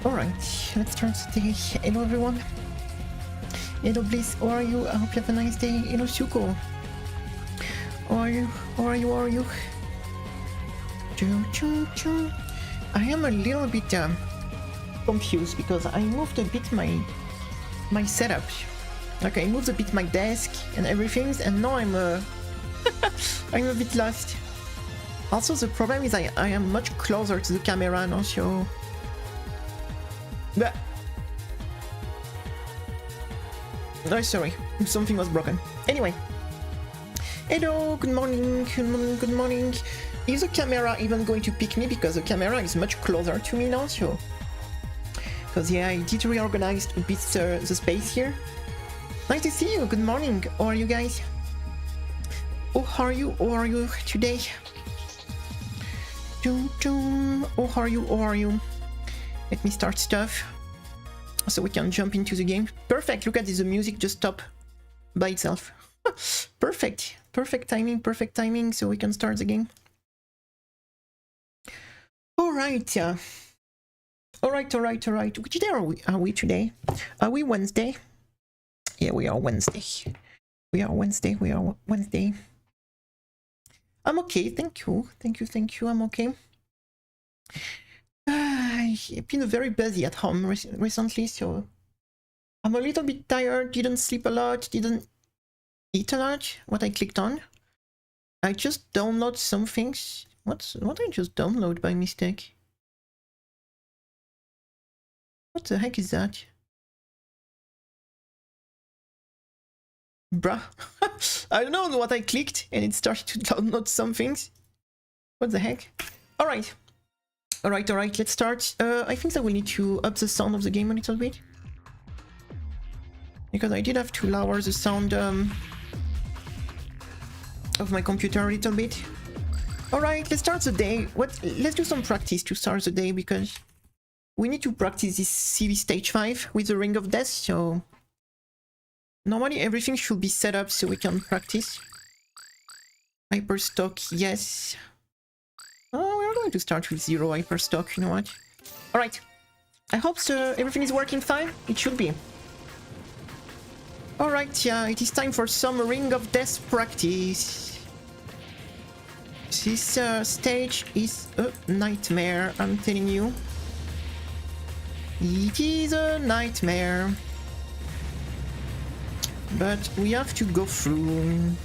Alright, let's start today. Hello everyone. Hello Bliss, how are you? I hope you have a nice day. Hello Suko. How are you? How are you? How are you? I am a little bit confused because I moved a bit my setup. Like I moved a bit my desk and everything, and now I'm I'm a bit lost. Also, the problem is I am much closer to the camera now, so. But oh, sorry, something was broken. Anyway, hello, good morning, good morning, good morning. Is the camera even going to pick me because the camera is much closer to me now? So, because yeah, I did reorganize a bit the space here. Nice to see you. Good morning. How are you guys? How are you? How are you today? How are you? How are you? Let me start stuff so we can jump into the game. Perfect. Look at this. The music just stopped by itself. Perfect. Perfect timing so we can start the game. All right. All right. Which day are we today? Are we Wednesday? Yeah, we are Wednesday. We are Wednesday. I'm okay, thank you. I'm okay. I've been very busy at home recently, so I'm a little bit tired. Didn't sleep a lot, didn't eat a lot. What I clicked on, I just download some things. What I just download by mistake? What the heck is that? Bruh. I don't know what I clicked and it started to download some things. What the heck? Alright, let's start. I think I will need to up the sound of the game a little bit. Because I did have to lower the sound of my computer a little bit. Alright, let's start the day. Let's do some practice to start the day because we need to practice this CV stage 5 with the Ring of Death, so normally everything should be set up so we can practice. Hyperstock, yes. Oh, we're going to start with 0 hyperstock, you know what? Alright. I hope everything is working fine. It should be. Alright, yeah, it is time for some Ring of Death practice. This stage is a nightmare, I'm telling you. It is a nightmare. But we have to go through.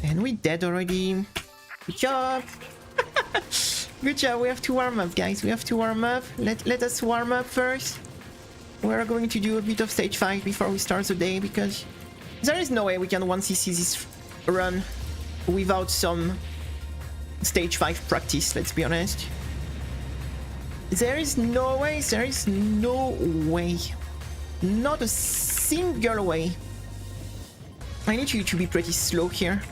And we dead already. Good job. Good job. We have to warm up, guys. We have to warm up. Let us warm up first. We're going to do a bit of stage 5 before we start the day because there is no way we can 1cc this run without some stage 5 practice, let's be honest. There is no way. Not a single way. I need you to be pretty slow here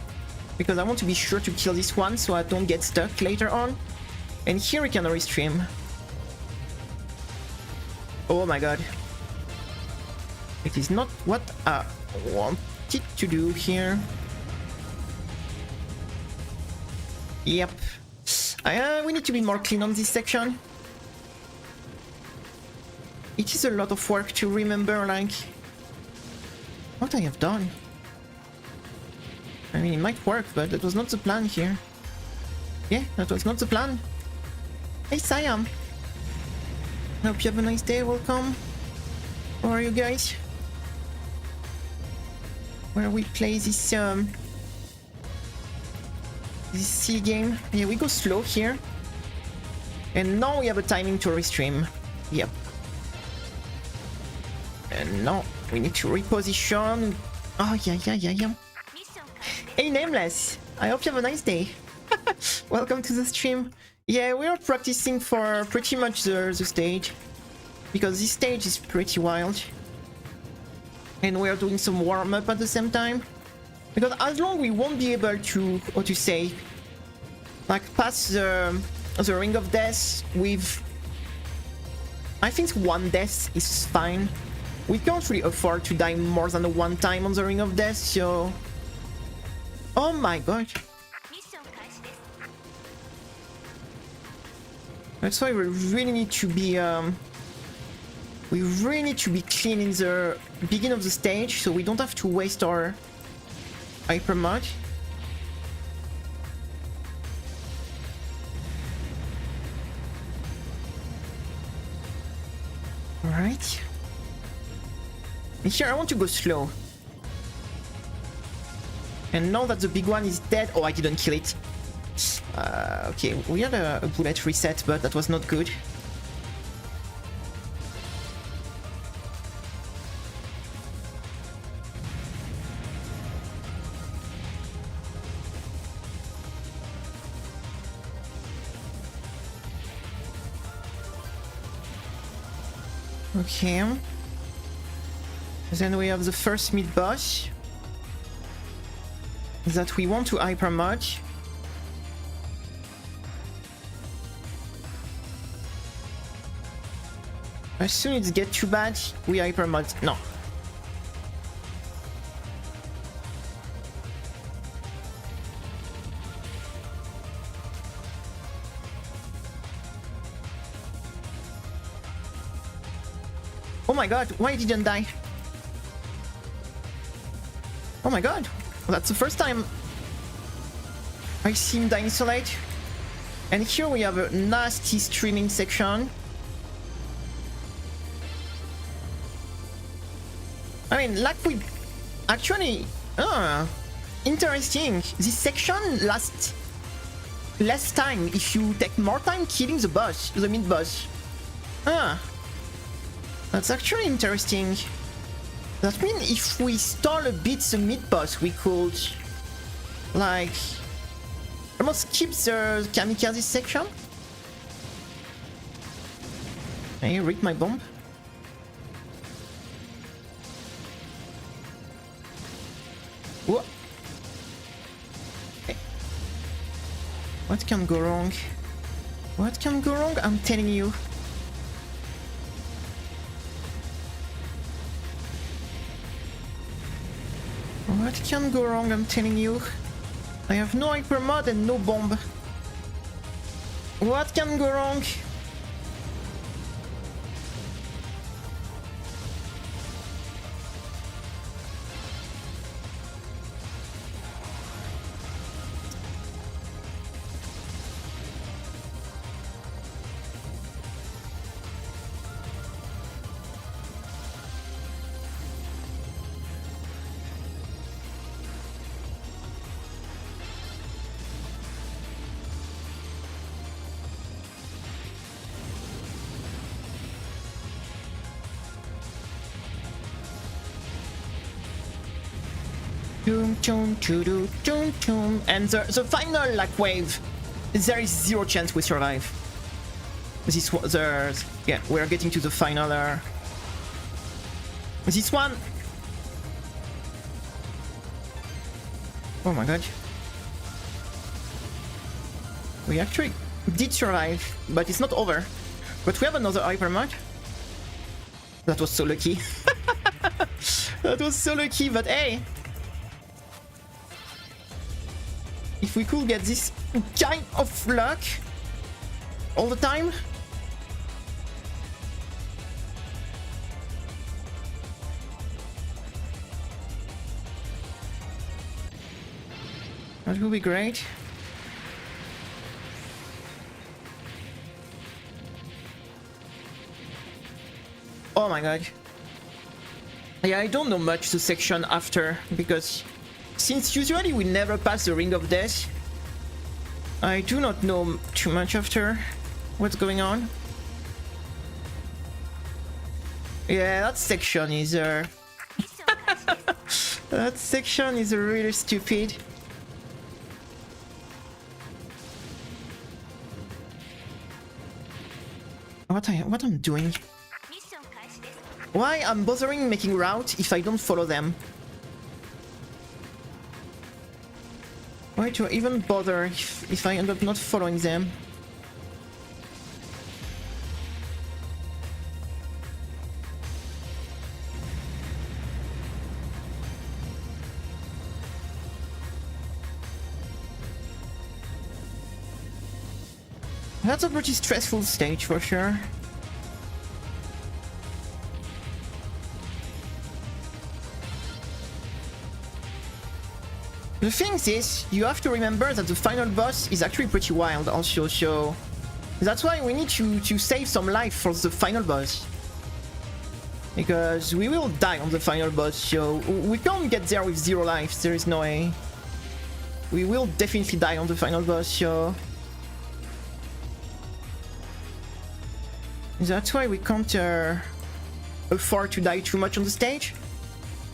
because I want to be sure to kill this one so I don't get stuck later on. And here we can restream. Oh my god. It is not what I wanted to do here. Yep. We need to be more clean on this section. It is a lot of work to remember, like, what I have done. I mean, it might work, but that was not the plan here. Yeah, that was not the plan. Hey, Siam. Hope you have a nice day. Welcome. How are you guys? Where we play this silly game. Yeah, we go slow here. And now we have a timing to restream. Yep. And now we need to reposition. Oh, yeah. Hey, Nameless! I hope you have a nice day. Welcome to the stream. Yeah, we are practicing for pretty much the stage. Because this stage is pretty wild. And we are doing some warm-up at the same time. Because as long we won't be able to, how to say, like pass the Ring of Death with, I think one death is fine. We can't really afford to die more than one time on the Ring of Death, so... Oh my god. That's why we really need to be We really need to be clean in the beginning of the stage, so we don't have to waste our hyper mod. Alright. And here I want to go slow. And now that the big one is dead... Oh, I didn't kill it. Okay, we had a bullet reset, but that was not good. Okay. Then we have the first mid-boss that we want to hyper mod. As soon as it gets too bad, we hyper mod. No. Oh my god, why didn't die? Oh my god, that's the first time I see him dying so late. And here we have a nasty streaming section. I mean, like we... Actually... interesting. This section lasts less time if you take more time killing the boss, the mid-boss. That's actually interesting. That means if we stall a bit the mid-boss, we could... like... almost skip the kamikaze section. Hey, read my bomb. Whoa. Okay. What can go wrong? What can go wrong? I'm telling you. What can go wrong? I'm telling you. I have no hyper mod and no bomb. What can go wrong? And the final like wave, there is 0 chance we survive. This was yeah, we're getting to the final. This one. Oh my god. We actually did survive, but it's not over. But we have another hyper mod. That was so lucky. That was so lucky, but hey. If we could get this kind of luck all the time. That would be great. Oh my god. Yeah, I don't know much the section after, because since usually we never pass the Ring of Death, I do not know too much after what's going on. Yeah, that section is that section is really stupid. What I'm doing? Why I'm bothering making route if I don't follow them? Why do I even bother if I end up not following them? That's a pretty stressful stage for sure. The thing is, you have to remember that the final boss is actually pretty wild also, so that's why we need to save some life for the final boss. Because we will die on the final boss, so we can't get there with 0 lives, there is no way. We will definitely die on the final boss, so that's why we can't afford to die too much on the stage.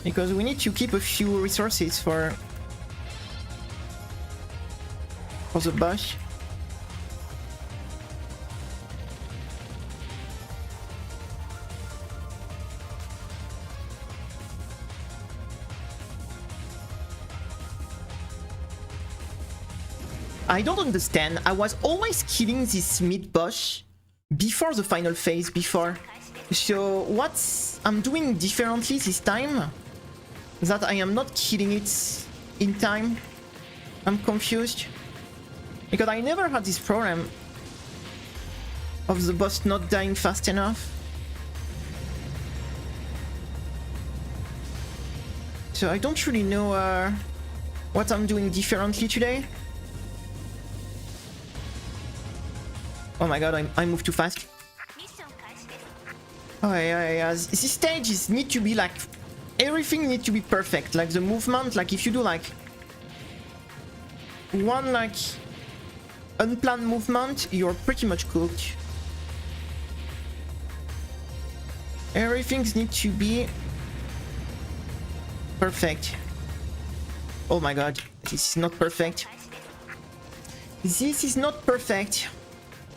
Because we need to keep a few resources for the boss. I don't understand. I was always killing this mid boss before the final phase before. So what I'm doing differently this time that I am not killing it in time? I'm confused. Because I never had this problem of the boss not dying fast enough. So I don't really know what I'm doing differently today. Oh my god, I moved too fast. Oh yeah. This stage need to be like... Everything needs to be perfect. Like the movement, like if you do like... one like... unplanned movement, you're pretty much cooked. Everything needs to be... perfect. Oh my god, this is not perfect. This is not perfect.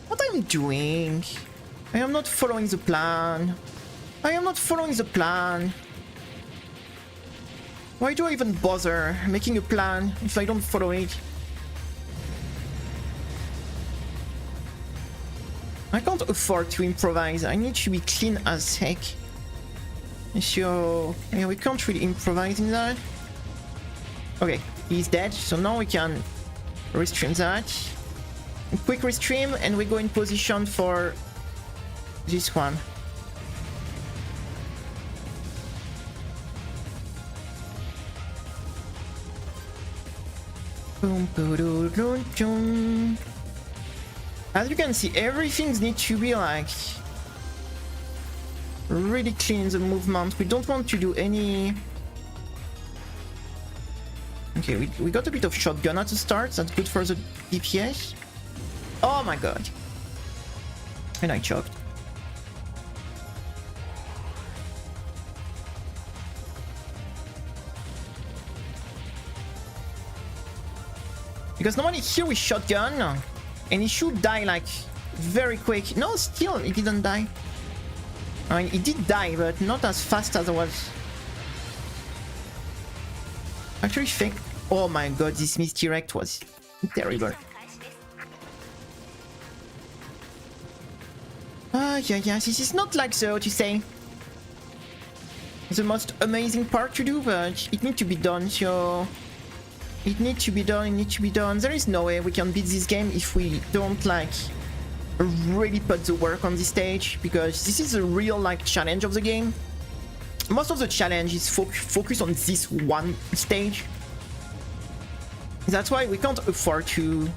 What I'm doing? I am not following the plan. I am not following the plan. Why do I even bother making a plan if I don't follow it? I can't afford to improvise. I need to be clean as heck. So, yeah, we can't really improvise in that. Okay, he's dead, so now we can restream that. A quick restream, and we go in position for this one. As you can see, everything needs to be like really clean in the movement. We don't want to do any... Okay, we got a bit of shotgun at the start. That's good for the DPS. Oh my god. And I choked. Because normally here we shotgun and he should die like very quick. No, still he didn't die. I mean, he did die, but not as fast as I was. Actually, fake. Oh my god, this misdirect was terrible. Yeah, this is not like the, what you say, the most amazing part to do, but it needs to be done, so... It needs to be done, There is no way we can beat this game if we don't, like, really put the work on this stage, because this is a real, like, challenge of the game. Most of the challenge is focused on this one stage. That's why we can't afford to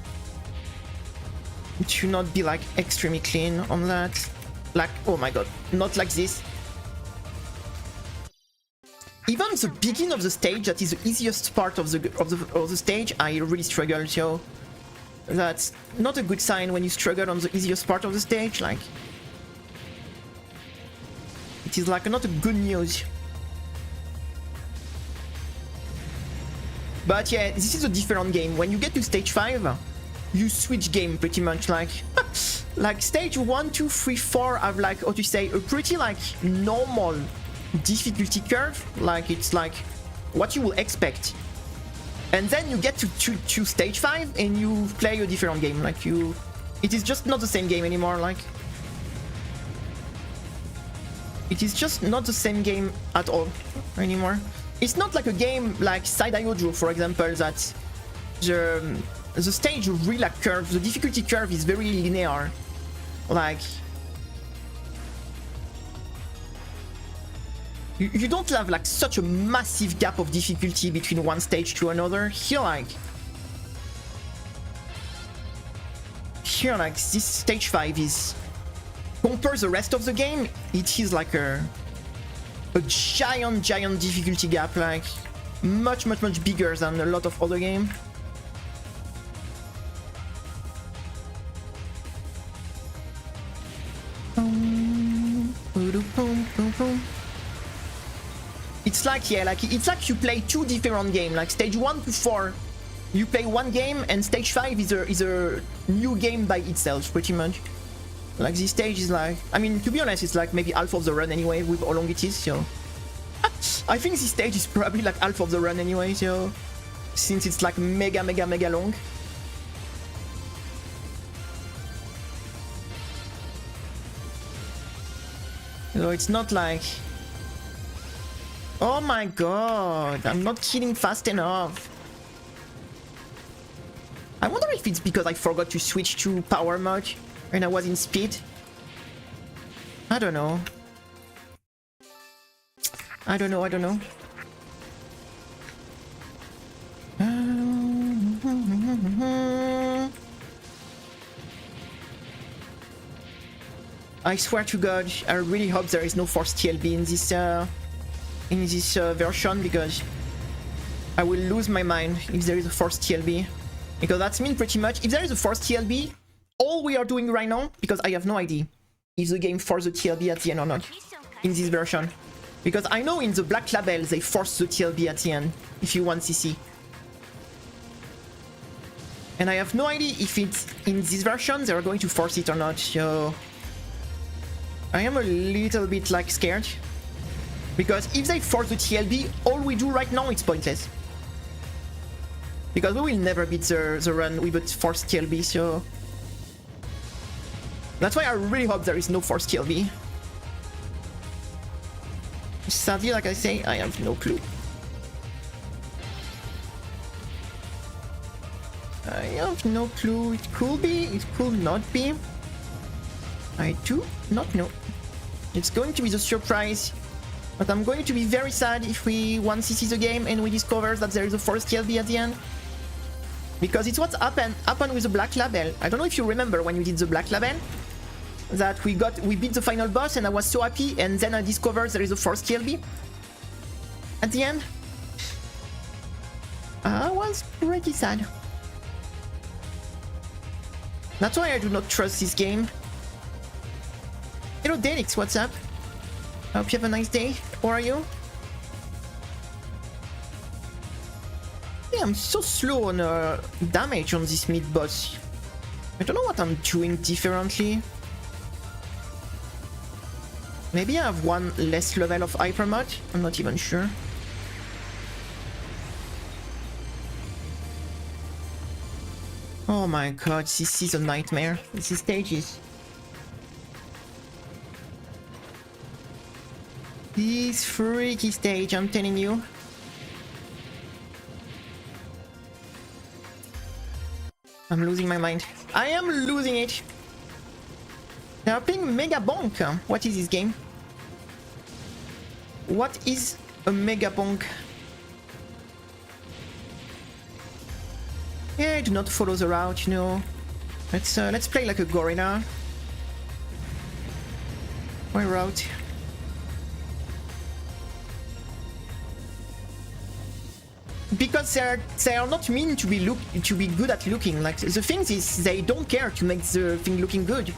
not be, like, extremely clean on that. Like, oh my god, not like this. Even the beginning of the stage, that is the easiest part of the stage, I really struggle, so that's not a good sign when you struggle on the easiest part of the stage. Like, it is like not a good news. But yeah, this is a different game. When you get to stage 5, you switch game pretty much. Like, like stage 1, 2, 3, 4 have, like, how to say, a pretty like normal difficulty curve. Like, it's like what you will expect. And then you get to stage 5 and you play a different game. Like, it is just not the same game anymore. Like, it is just not the same game at all anymore. It's not like a game like Side Iojo, for example, that the stage really like curve, the difficulty curve is very linear. Like, You don't have like such a massive gap of difficulty between one stage to another. Here like this stage 5 is, compared to the rest of the game, it is like a giant difficulty gap, like much bigger than a lot of other games. It's like, yeah, like it's like you play two different games. Like stage 1 to 4 you play one game, and stage 5 is a new game by itself, pretty much. Like this stage is like, I mean, to be honest, it's like maybe half of the run anyway with how long it is, so I think this stage is probably like half of the run anyway, so since it's like mega long. So it's not like, oh my god, I'm not killing fast enough. I wonder if it's because I forgot to switch to power mode and I was in speed. I don't know. I don't know. I swear to God, I really hope there is no forced TLB in this version, because I will lose my mind if there is a forced TLB. Because that means pretty much, if there is a forced TLB, all we are doing right now, because I have no idea if the game forced the TLB at the end or not in this version. Because I know in the Black Label they force the TLB at the end if you want CC. And I have no idea if it's in this version they are going to force it or not, so I am a little bit like scared. Because if they force the TLB, all we do right now is pointless. Because we will never beat the run with a forced TLB, so that's why I really hope there is no forced TLB. Sadly, like I say, I have no clue. I have no clue. It could be, it could not be. I do not know. It's going to be the surprise. But I'm going to be very sad if we once CC the game and we discover that there is a forced TLB at the end. Because it's what happened with the Black Label. I don't know if you remember when we did the Black Label, that we beat the final boss and I was so happy, and then I discovered there is a forced TLB at the end. I was pretty sad. That's why I do not trust this game. Hello Delix, what's up? I hope you have a nice day. How are you? Yeah, I'm so slow on damage on this mid-boss. I don't know what I'm doing differently. Maybe I have one less level of hyper mod? I'm not even sure. Oh my god, this is a nightmare. These stages. This freaky stage, I'm telling you. I'm losing my mind. I am losing it. They are playing Mega Bonk. What is this game? What is a Mega Bonk? Yeah, do not follow the route, you know. Let's play like a gorilla. My route. Because they are not mean to be good at looking. Like the thing is, they don't care to make the thing looking good.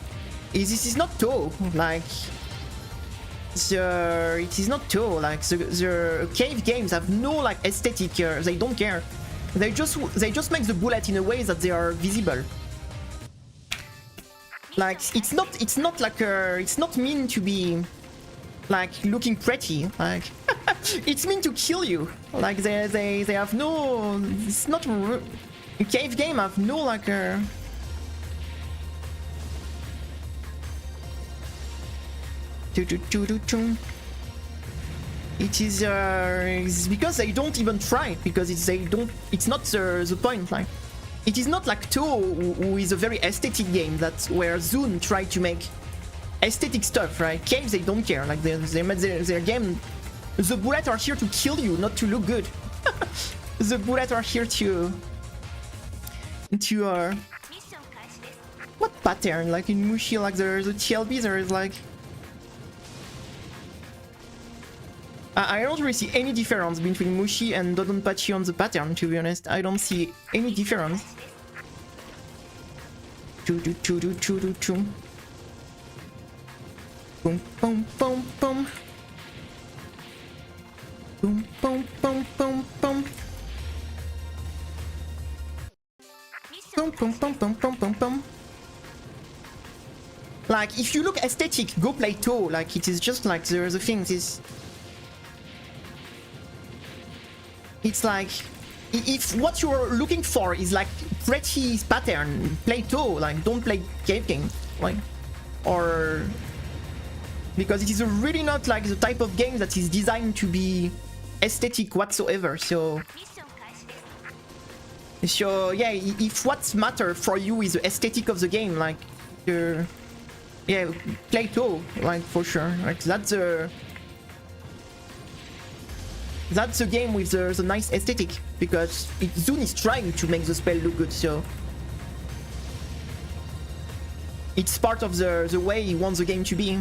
This is not Touhou. Like it is not Touhou. Like the cave games have no like aesthetic. They don't care. They just make the bullet in a way that they are visible. Like it's not like it's not mean to be like looking pretty. Like it's meant to kill you. Like they have no. It's not a cave game. Have no like a. It is it's because they don't even try, because it's not the point. Like it is not like Touhou, who is a very aesthetic game, that's where Zune tried to make aesthetic stuff, right? Caves, they don't care. Like they made their game The bullets are here to kill you, not to look good. The bullets are here to what pattern? Like in Mushi, like the TLB, there is like I don't really see any difference between Mushi and Dodonpachi on the pattern, to be honest. I don't see any difference. Boom, boom, boom, boom. Boom, boom, boom, boom, boom. Boom, boom, boom, boom, boom, boom, boom. Like, if you look aesthetic, go play Toe. Like, it is just like the things is... It's like... If what you're looking for is like pretty pattern, play Toe. Like, don't play Cave King. Like, or... Because it is really not like the type of game that is designed to be aesthetic whatsoever, so... So, yeah, if what matters for you is the aesthetic of the game, like... Yeah, play Toe, like, for sure. Like, that's the game with the nice aesthetic, because Zune is trying to make the spell look good, so... It's part of the way he wants the game to be.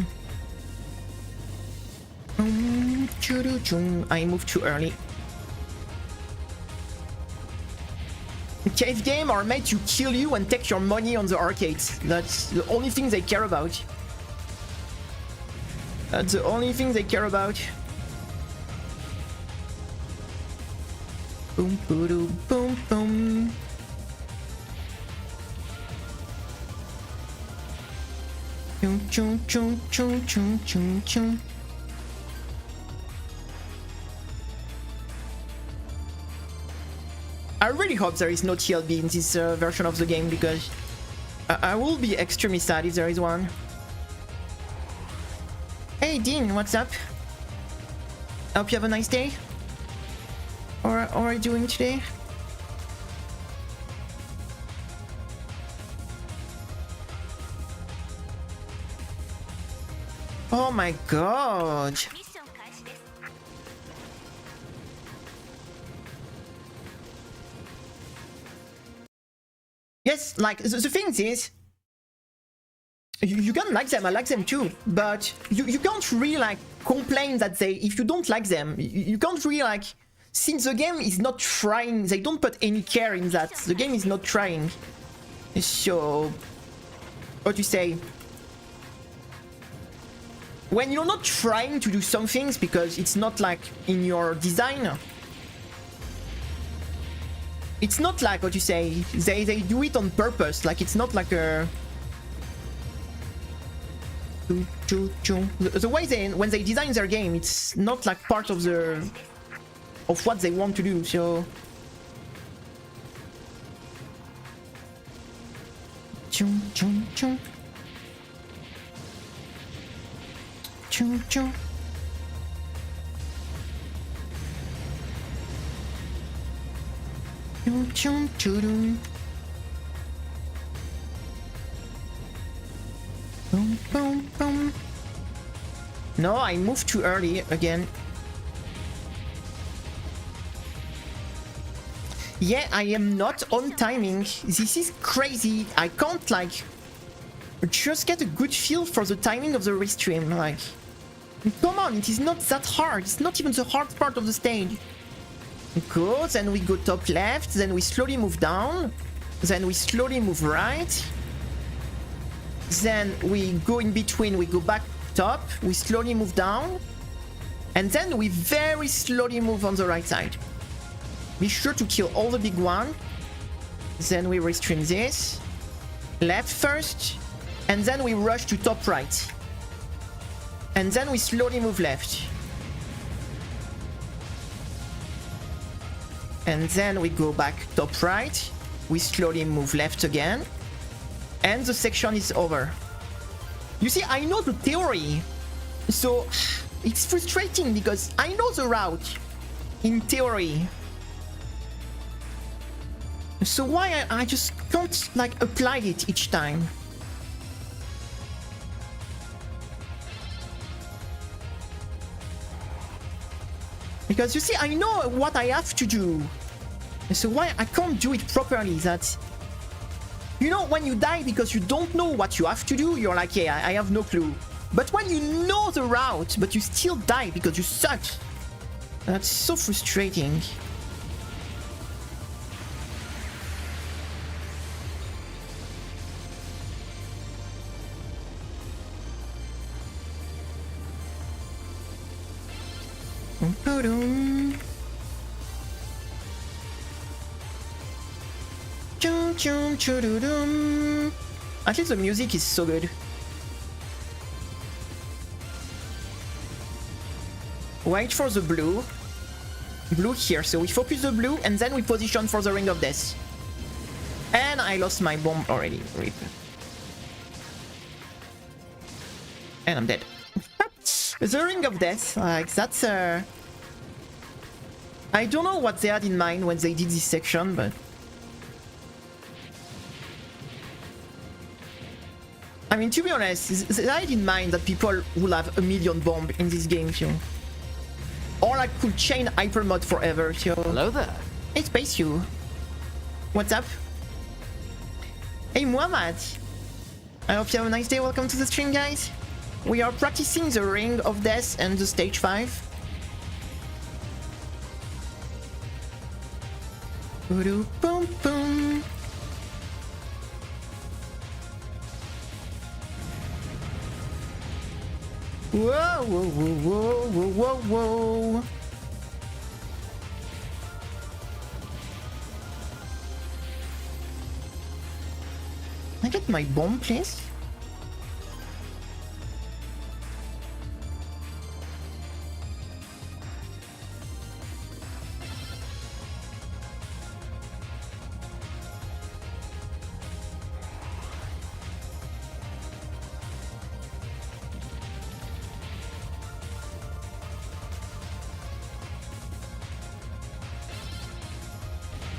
I moved too early. Cave games are made to kill you and take your money on the arcades. That's the only thing they care about. That's the only thing they care about. Boom, boom, boom, boom. Chum, chum, chum, chum, chum, chum, chum. I really hope there is no TLB in this version of the game, because I will be extremely sad if there is one. Hey Dean, what's up? Hope you have a nice day. Or how are you doing today? Oh my god. Yes, like, the thing is, you can like them, I like them too, but you can't really, like, complain that if you don't like them, you can't really, like, since the game is not trying, they don't put any care in that, the game is not trying, so, what do you say? When you're not trying to do some things because it's not, like, in your design, it's not like, what you say, they do it on purpose, like it's not like a... The way when they design their game, it's not like part of what they want to do, so... Chum, chum, chum. Chum, chum. Chum, chum, boom, boom, boom. No, I moved too early again. Yeah, I am not on timing. This is crazy. I can't, like, just get a good feel for the timing of the restream. Like, come on, it is not that hard. It's not even the hard part of the stage. Go, then we go top left, then we slowly move down, then we slowly move right, then we go in between, we go back top, we slowly move down, and then we very slowly move on the right side. Be sure to kill all the big one, then we restream this, left first, and then we rush to top right, and then we slowly move left. And then we go back top right, we slowly move left again, and the section is over. You see, I know the theory, so it's frustrating because I know the route in theory. So why I just can't, like, apply it each time? Because you see, I know what I have to do. And so why I can't do it properly, that... You know, when you die because you don't know what you have to do, you're like, yeah, I have no clue. But when you know the route, but you still die because you suck, that's so frustrating. At least the music is so good. Wait for the blue. Blue here, so we focus the blue and then we position for the Ring of Death. And I lost my bomb already. Rip. And I'm dead. The Ring of Death, like that's I don't know what they had in mind when they did this section, but I mean, to be honest, they had in mind that people will have 1,000,000 bombs in this game, so... Or I could chain hyper mod forever, so... Hello there. Hey, Space You. What's up? Hey, Muhammad. I hope you have a nice day. Welcome to the stream, guys. We are practicing the Ring of Death and the Stage 5. Boom, boom. Whoa, whoa, whoa, whoa, whoa, whoa. Can I get my bomb, please?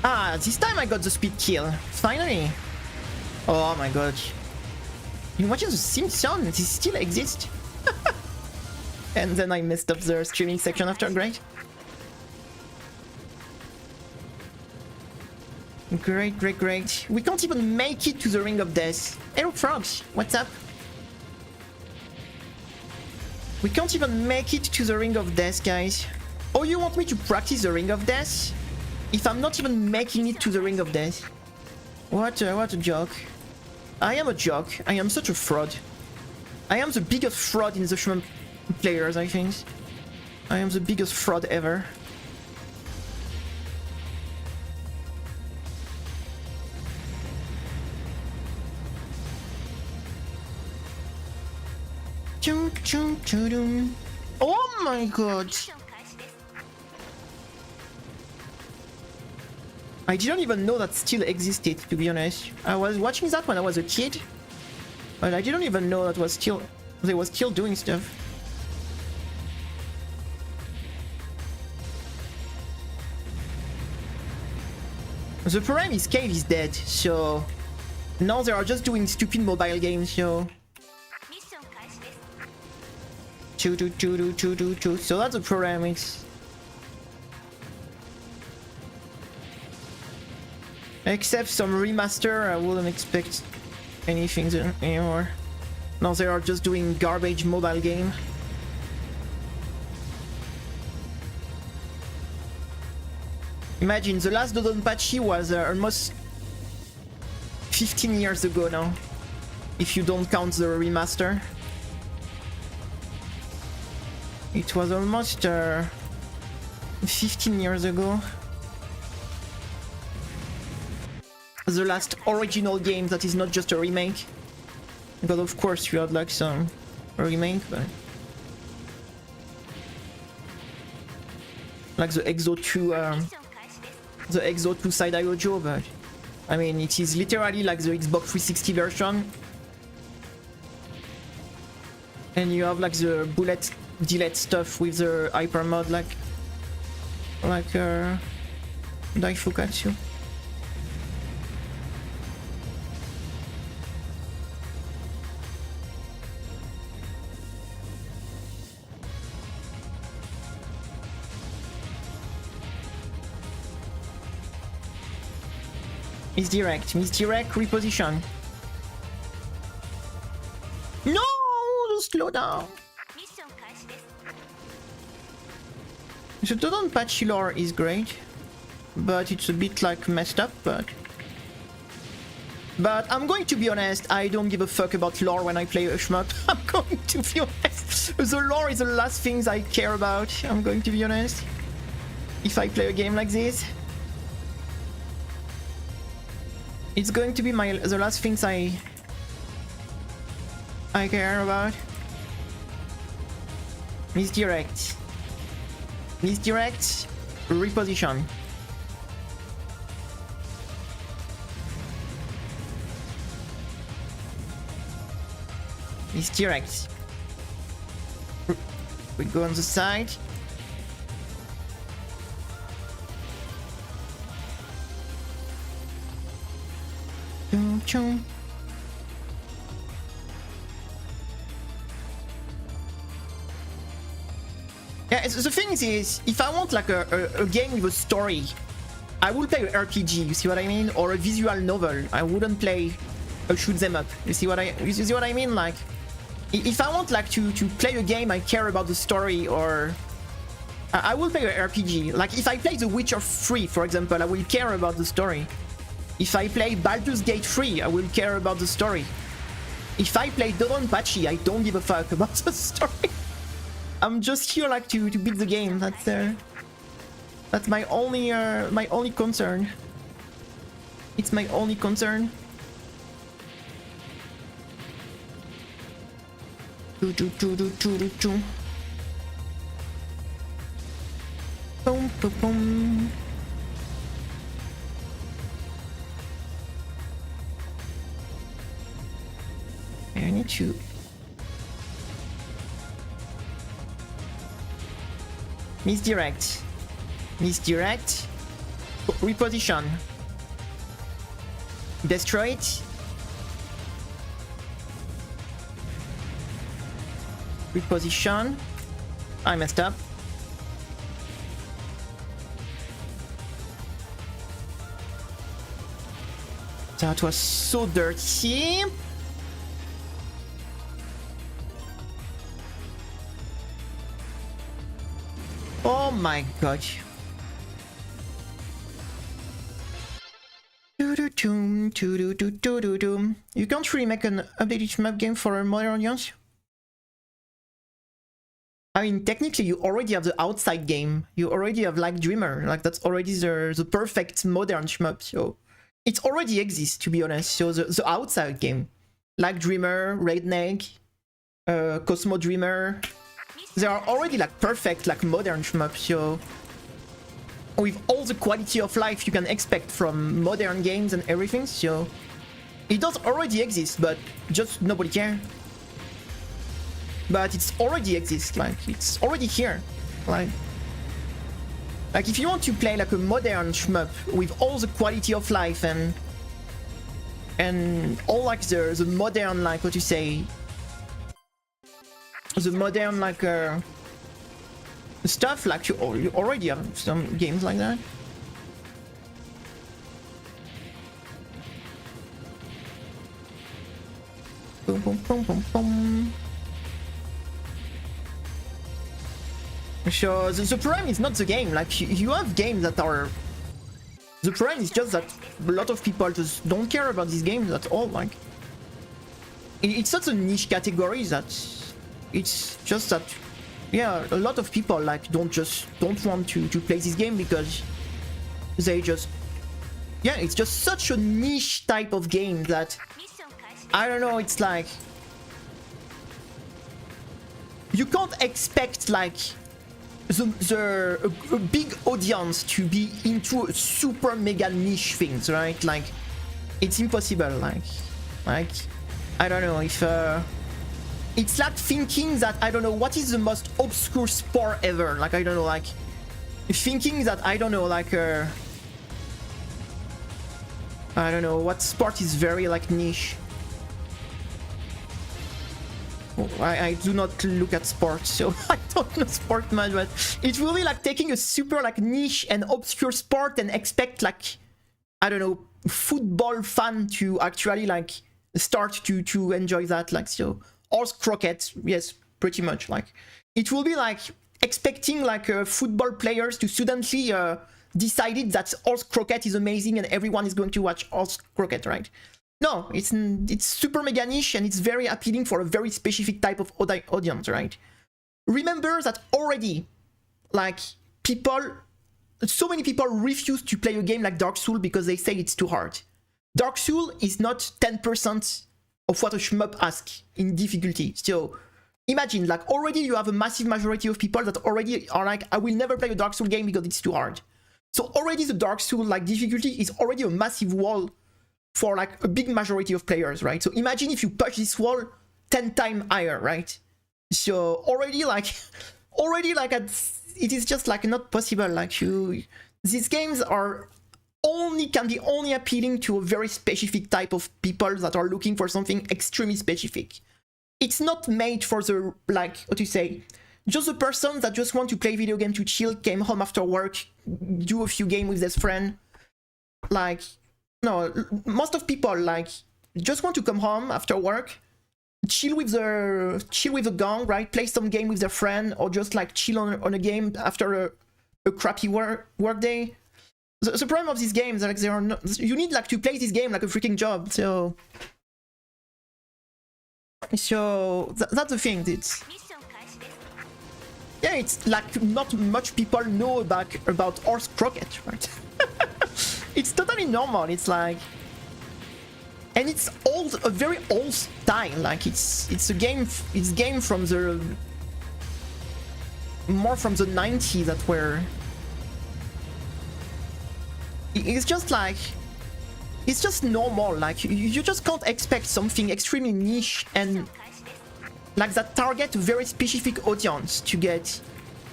Ah, this time I got the speed kill. Finally. Oh my god. You watching the Simpsons? This still exists? And then I messed up the streaming section after. Great. Great, great, great. We can't even make it to the Ring of Death. Hello, Frogs. What's up? We can't even make it to the Ring of Death, guys. Oh, you want me to practice the Ring of Death? If I'm not even making it to the Ring of Death. What a joke. I am a joke. I am such a fraud. I am the biggest fraud in the shmup players, I think. I am the biggest fraud ever. Oh my god. I didn't even know that still existed, to be honest. I was watching that when I was a kid, but I didn't even know that was still... they were still doing stuff. The problem is Cave is dead, so... now they are just doing stupid mobile games, so... So that's the problem, it's... except some remaster, I wouldn't expect anything anymore. Now they are just doing garbage mobile game. Imagine, the last DODONPACHI was almost 15 years ago now, if you don't count the remaster. It was almost 15 years ago. The last original game that is not just a remake. But of course you had like some remake, but... like the Exo 2, the Exo 2 Side Iojo, but... I mean, it is literally like the Xbox 360 version. And you have like the bullet delete stuff with the hyper mod, like Dai-Fukkatsu. Misdirect, reposition. No! Slow down. The DODONPACHI lore is great, but it's a bit like messed up, but I'm going to be honest, I don't give a fuck about lore when I play a shmup. I'm going to be honest. The lore is the last things I care about, I'm going to be honest. If I play a game like this, it's going to be the last things I care about. Misdirect, reposition. Misdirect. We go on the side. Chum chum. Yeah, the thing is, if I want like a game with a story, I would play an RPG, you see what I mean? Or a visual novel. I wouldn't play a shoot 'em up. You see what I mean? Like, if I want like to play a game I care about the story, or I will play an RPG. Like if I play The Witcher 3, for example, I will care about the story. If I play Baldur's Gate 3, I will care about the story. If I play DODONPACHI, I don't give a fuck about the story. I'm just here like to beat the game. That's my only concern. It's my only concern. Boom, boom, boom. I need to. Misdirect. Reposition. Destroy it. Reposition. I messed up. That was so dirty. Oh my god. You can't really make an updated shmup game for a modern audience? I mean, technically you already have the outside game. You already have like Dreamer. Like that's already the perfect modern shmup. So it already exists, to be honest. So the outside game. Like Dreamer, Redneck, Cosmo Dreamer. They are already like perfect, like modern shmups, so with all the quality of life you can expect from modern games and everything, so it does already exist, but just nobody cares. But it's already exists, like it's already here. Like if you want to play like a modern shmup with all the quality of life and all like the modern, like what you say, the modern like stuff, like you already have some games like that. Boom boom boom boom boom. So the problem is not the game. Like you have games that are. The problem is just that a lot of people just don't care about these games at all. Like it's such a niche category that. It's just that, yeah, a lot of people like don't want to play this game because they just, yeah, it's just such a niche type of game that I don't know. It's like you can't expect like a big audience to be into super mega niche things, right? Like it's impossible. Like I don't know if. It's like thinking that, I don't know, what is the most obscure sport ever? Like, I don't know, like, thinking that, I don't know, like, I don't know, what sport is very, like, niche? Oh, I do not look at sports, so I don't know sport much, but it's really, like, taking a super, like, niche and obscure sport and expect, like, I don't know, football fan to actually like start to enjoy that. Like, so horse croquet, yes, pretty much. Like, it will be like expecting like football players to suddenly decided that horse croquet is amazing and everyone is going to watch horse croquet, right? No, it's super mega niche and it's very appealing for a very specific type of audience, right? Remember that already, like, so many people refuse to play a game like Dark Souls because they say it's too hard. Dark Souls is not 10% of what a shmup asks in difficulty. So imagine, like, already you have a massive majority of people that already are like, I will never play a Dark Souls game because it's too hard. So already the Dark Souls like difficulty is already a massive wall for like a big majority of players, right? So imagine if you push this wall 10 times higher, right? So already like it is just like not possible. Like, these games are can be only appealing to a very specific type of people that are looking for something extremely specific. It's not made for the, like, what do you say, just the person that just want to play video game to chill, came home after work, do a few games with their friend. Like, no, most of people like just want to come home after work, chill with the gang, right? Play some game with their friend, or just like chill on a game after a crappy work day. The problem of these games, like, they are not, you need like to play this game like a freaking job. So that's the thing. It's like not much people know about horse croquet, right? It's totally normal. It's like, and it's old, a very old style. Like, it's a game. It's game from the more from the 90s that were. It's just like, it's just normal. Like, you just can't expect something extremely niche and like that target a very specific audience to get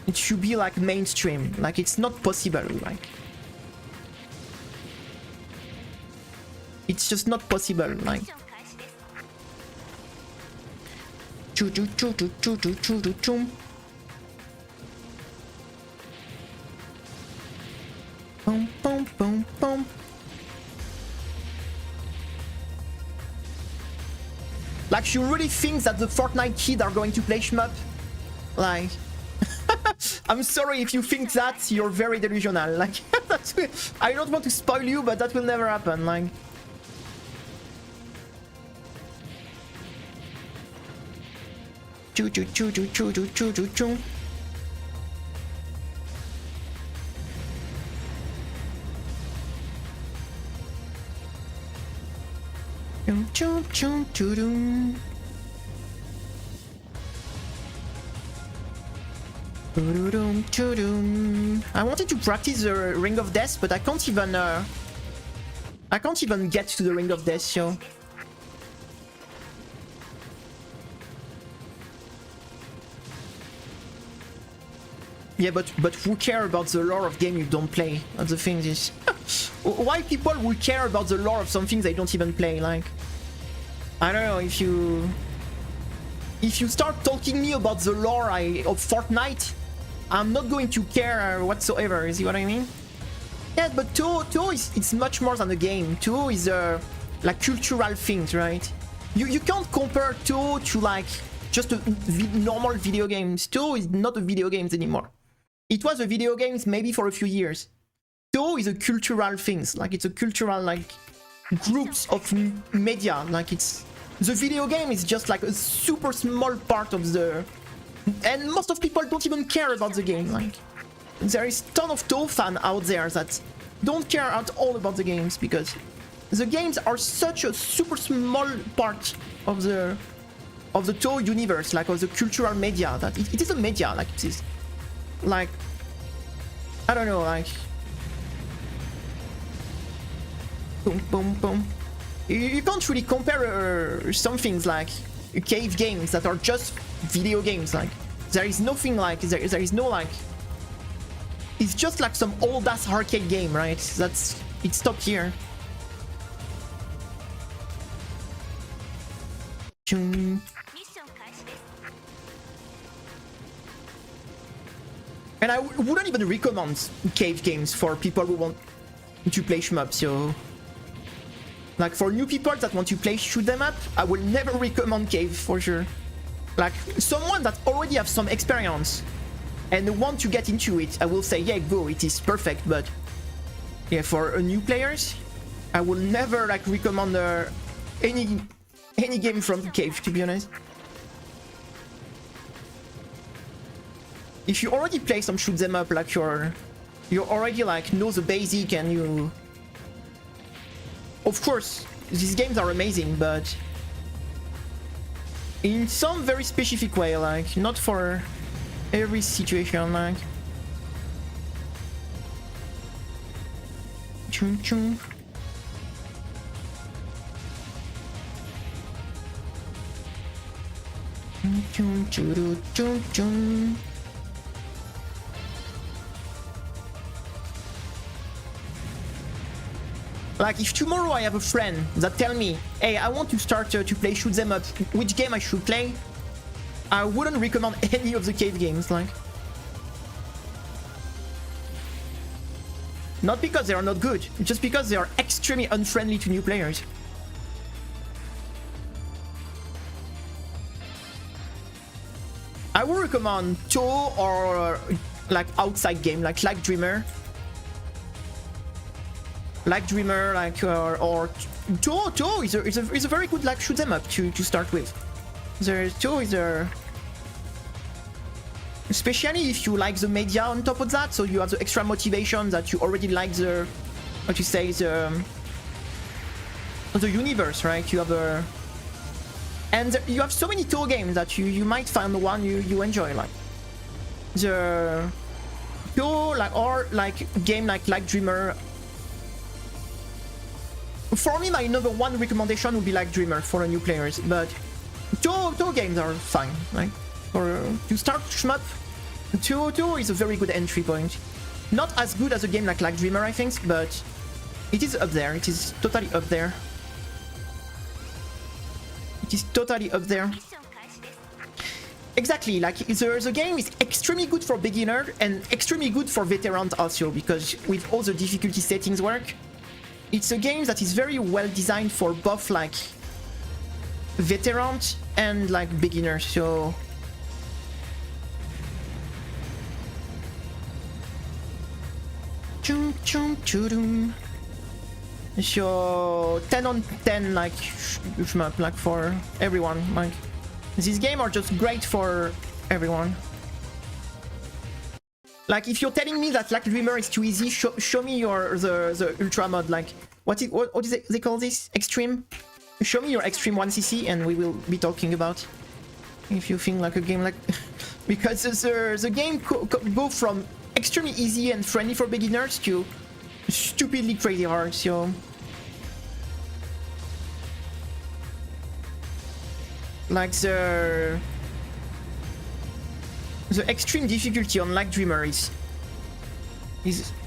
it should be like mainstream. Like, it's not possible. Like, it's just not possible. Like, choo choo choo choo choo choo choo choo choo. Boom boom boom boom. Like, you really think that the Fortnite kids are going to play shmup? Like, I'm sorry if you think that, you're very delusional. Like, I don't want to spoil you, but that will never happen. Like, choo choo choo choo choo choo choo choo choo. Choo choo choo choo choo. I wanted to practice the Ring of Death, but I can't even get to the Ring of Death, so. Yeah, but who care about the lore of game you don't play? That's the thing is. Why people will care about the lore of something they don't even play? Like, I don't know, if you start talking me about the lore of Fortnite, I'm not going to care whatsoever. You see what I mean? Yeah, but touhou is, it's much more than a game. Touhou is like cultural things, right? You can't compare touhou to like just a normal video games. Touhou is not a video games anymore. It was a video games maybe for a few years. Touhou is a cultural things. Like, it's a cultural like groups of media. Like, it's the video game is just like a super small part of the. And most of people don't even care about the game. Like, there is a ton of touhou fans out there that don't care at all about the games because the games are such a super small part of the touhou universe, like of the cultural media, that it is a media. Like, it is like, I don't know, like, boom boom boom. You can't really compare some things like cave games that are just video games. Like, there is nothing like there is no like, it's just like some old ass arcade game, right? That's it. Stopped here. Chung. And I wouldn't even recommend cave games for people who want to play shmups. So Like, for new people that want to play shoot them up, I will never recommend cave, for sure. Like, someone that already have some experience and want to get into it, I will say, yeah, go, it is perfect. But yeah, for new players, I will never like recommend any game from cave, to be honest. If you already play some shoot them up, like you already like know the basic, and you, of course, these games are amazing, but in some very specific way, like not for every situation, like. Chum chum. Chum chum chum chum. Like, if tomorrow I have a friend that tell me, hey, I want to start to play shoot them up, which game I should play, I wouldn't recommend any of the cave games, like. Not because they are not good, just because they are extremely unfriendly to new players. I would recommend Touhou or like outside game, like Dreamer. Like Dreamer, like or Touhou is a very good like shoot them up to start with. Touhou is a, especially if you like the media on top of that, so you have the extra motivation that you already like the, what you say, the universe, right? You have a, and you have so many Touhou games that you might find the one you enjoy, like the Touhou, like, or like game like Dreamer. For me, my number one recommendation would be like Dreamer for new players, but Touhou games are fine, right? Or to start shmup, Touhou is a very good entry point. Not as good as a game like Dreamer, I think, but it is up there. It is totally up there. It is totally up there. Exactly, like the game is extremely good for beginner and extremely good for veterans also, because with all the difficulty settings work, it's a game that is very well designed for both like veterans and like beginners. So chum chum chum. So 10 on 10 like shmup, like for everyone. Like these games are just great for everyone. Like, if you're telling me that like Dreamer is too easy, show me the ultra mod. Like, what is it they call this? Extreme? Show me your extreme 1cc and we will be talking about. If you think like a game like, because the game go from extremely easy and friendly for beginners to stupidly crazy hard. So like the extreme difficulty on like Dreamer is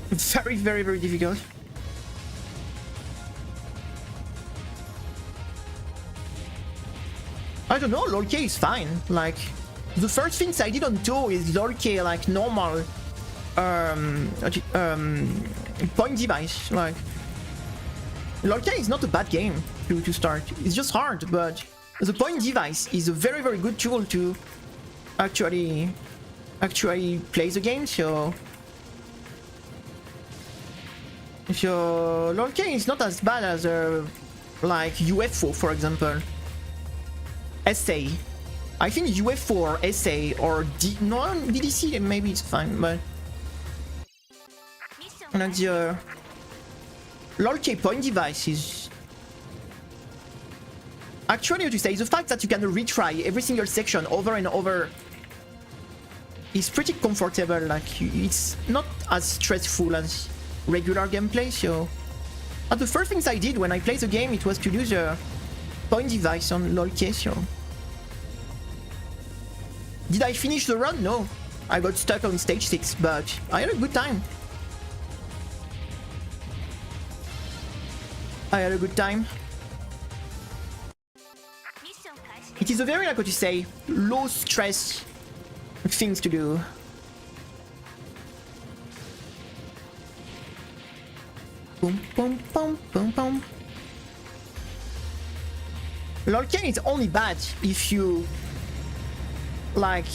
very, very, very difficult. I don't know, LOLK is fine. Like, the first things I did on Touhou is LOLK, like normal point device. Like, LOLK is not a bad game to start. It's just hard, but the point device is a very, very good tool to actually play the game. So LOLK is not as bad as like UFO, for example. SA. I think UFO or SA or DDC, maybe it's fine, but like the LOLK point device is actually, what you say, the fact that you can retry every single section over and over is pretty comfortable. Like, it's not as stressful as regular gameplay. So the first things I did when I played the game, it was to use a point device on LOLK. So did I finish the run? No, I got stuck on stage 6, but I had a good time. It is a very, like what you say, low stress things to do. Boom, boom, boom, boom, boom. Lolken is only bad if you... like...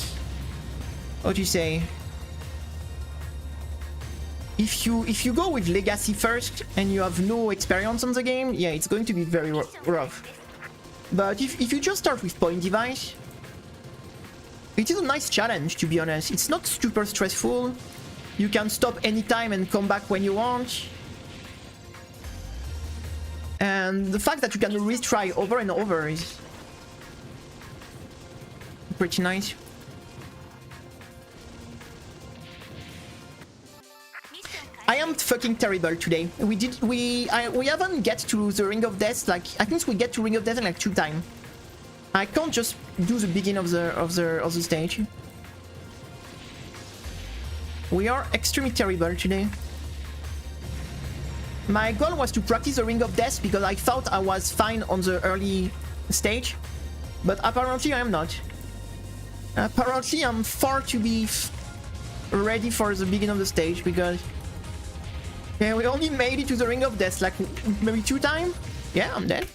what do you say? If you go with Legacy first and you have no experience on the game, yeah, it's going to be very rough. But if you just start with Point Device, it is a nice challenge, to be honest. It's not super stressful. You can stop anytime and come back when you want. And the fact that you can retry over and over is pretty nice. I am fucking terrible today. We haven't get to the Ring of Death. Like, I think we get to Ring of Death in like 2 times. I can't just do the beginning of the stage. We are extremely terrible today. My goal was to practice the Ring of Death because I thought I was fine on the early stage, but apparently I am not. Apparently I'm far to be ready for the beginning of the stage because yeah, we only made it to the Ring of Death like maybe 2 times. Yeah, I'm dead.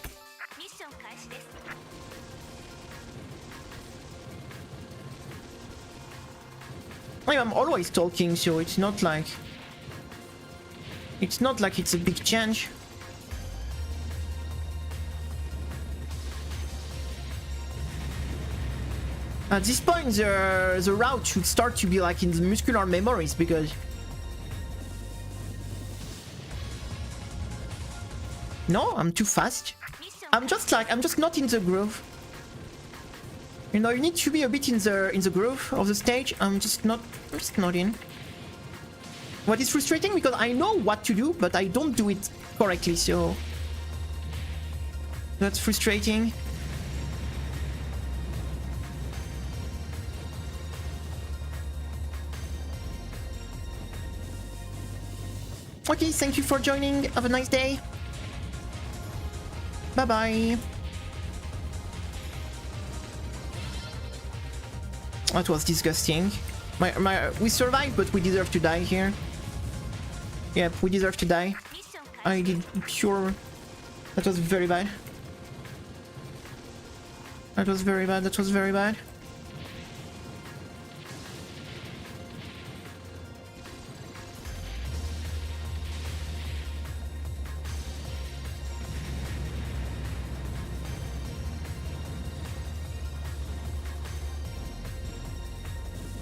I'm always talking, so it's not like it's a big change. At this point, the route should start to be like in the muscular memories because no, I'm too fast. I'm just not in the groove. You know, you need to be a bit in the groove of the stage. I'm just not in. What is frustrating because I know what to do, but I don't do it correctly, so that's frustrating. Okay, thank you for joining. Have a nice day. Bye bye. That was disgusting. We survived, but we deserve to die here. Yep, we deserve to die. I did pure... That was very bad. That was very bad, that was very bad.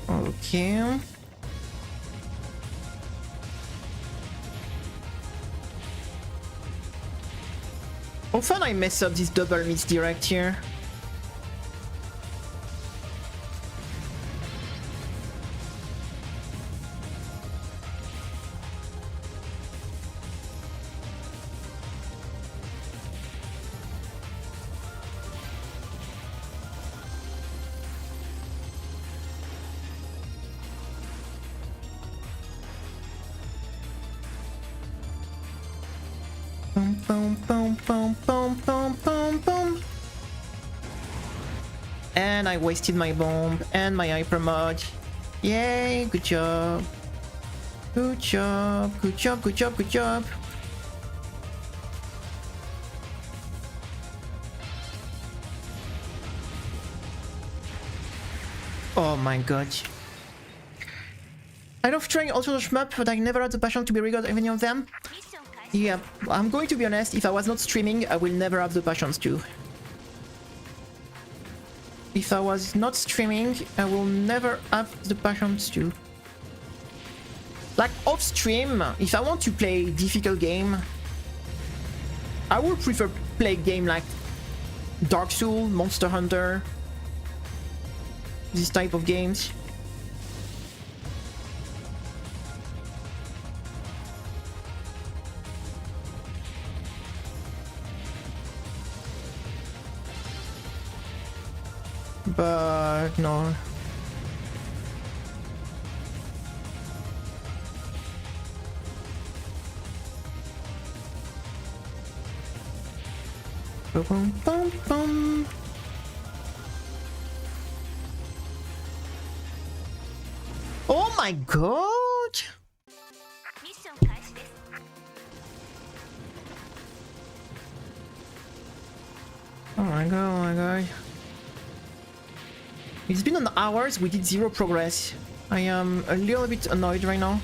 Okay. Often I mess up this double misdirect here. Boom, boom, boom, boom, boom, boom, boom. And I wasted my bomb and my hyper mod. Yay, good job. Good job, good job, good job, good job. Oh my god. I love trying also the shmup, but I never had the passion to be regarded any of them. Yeah, I'm going to be honest, if I was not streaming, I will never have the passions to. If I was not streaming, I will never have the passions to. Like off stream, if I want to play difficult game, I would prefer play game like Dark Souls, Monster Hunter, this type of games. But no. Boom, boom, boom. Oh my god! Oh my god, oh my god. It's been an hours, we did 0 progress. I am a little bit annoyed right now.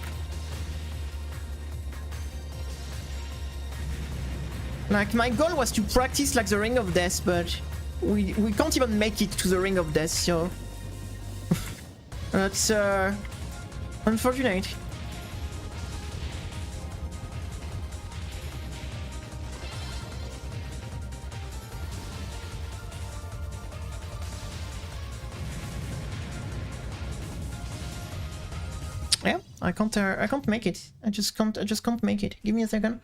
Like, my goal was to practice like the Ring of Death, but we can't even make it to the Ring of Death, so... That's unfortunate. Yeah, I can't make it. I just can't make it. Give me a second.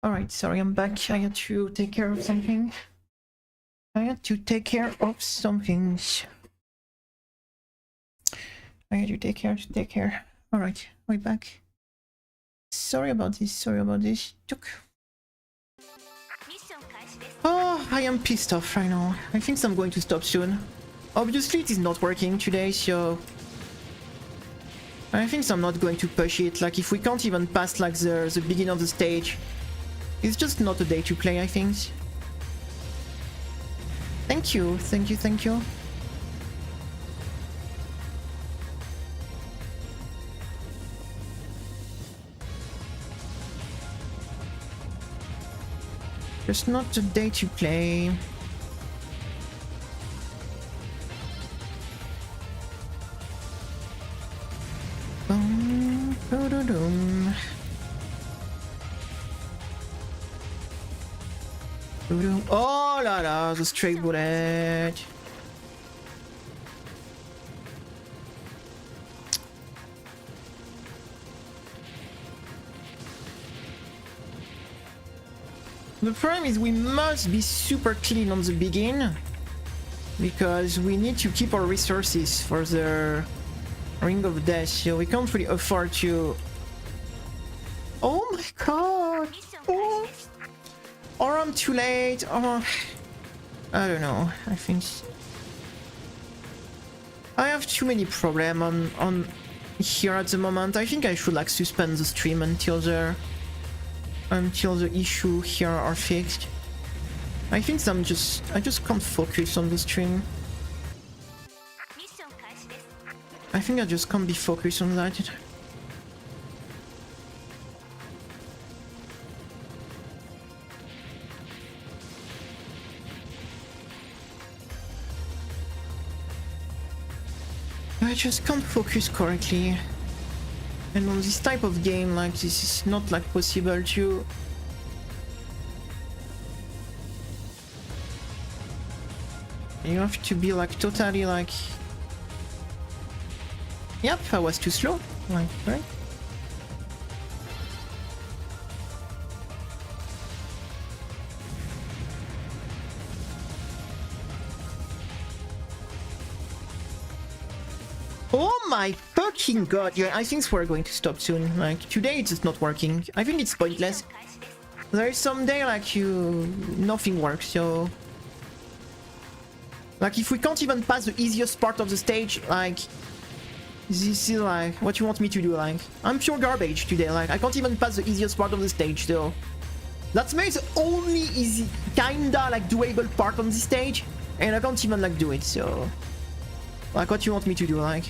Alright, sorry, I'm back. I had to take care of something. I had to take care of some things. I had to take care. Alright, we're back. Sorry about this. Oh, I am pissed off right now. I think I'm going to stop soon. Obviously it is not working today, so... I think I'm not going to push it. Like, if we can't even pass like the beginning of the stage, it's just not a day to play, I think. Thank you. Just not a day to play. Oh la la, the stray bullet. The problem is we must be super clean on the begin, because we need to keep our resources for the Ring of Death, so we can't really afford to... Oh my god! Oh. Or I'm too late, or... I don't know, I think... I have too many problems on here at the moment. I think I should like suspend the stream until the issue here are fixed. I think I just can't focus on the stream. I think I just can't be focused on that. I just can't focus correctly. And on this type of game, like, this is not like possible to... You have to be like totally like... Yep, I was too slow. Like, right? my fucking god. Yeah, I think we're going to stop soon. Like, today it's just not working. I think it's pointless. There is some day, like, nothing works, so... Like, if we can't even pass the easiest part of the stage, like... This is, like, what you want me to do, like... I'm pure garbage today, like, I can't even pass the easiest part of the stage, so... That's maybe the only easy, kinda, like, doable part on this stage, and I can't even, like, do it, so... Like, what you want me to do, like...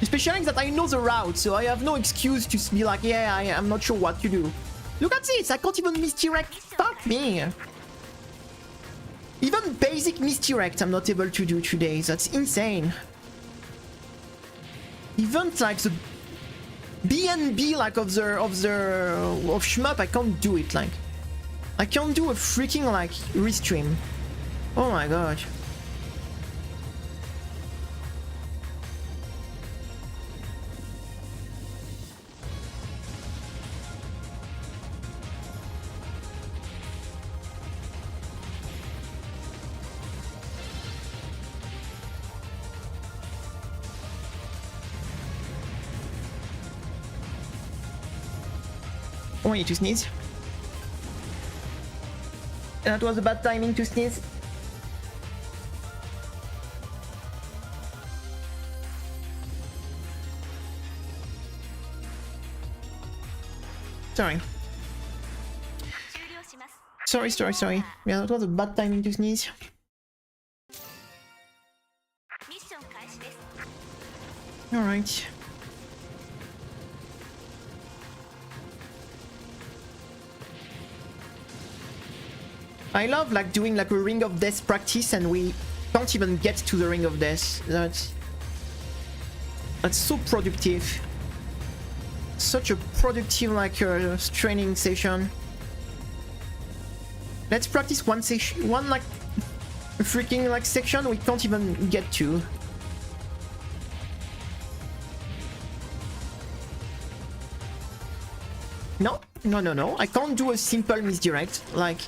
Especially that I know the route, so I have no excuse to be like, yeah, I'm not sure what to do. Look at this, I can't even misdirect. Fuck me. Even basic misdirect I'm not able to do today. That's insane. Even like the BNB like of shmup, I can't do it. Like I can't do a freaking like restream. Oh my god. Oh, I need to sneeze. That was a bad timing to sneeze. Sorry. Sorry. Yeah, that was a bad timing to sneeze. Alright. I love like doing like a Ring of Death practice and we can't even get to the Ring of Death. That's so productive. Such a productive like training session. Let's practice one session, one like freaking like section we can't even get to. No, I can't do a simple misdirect. Like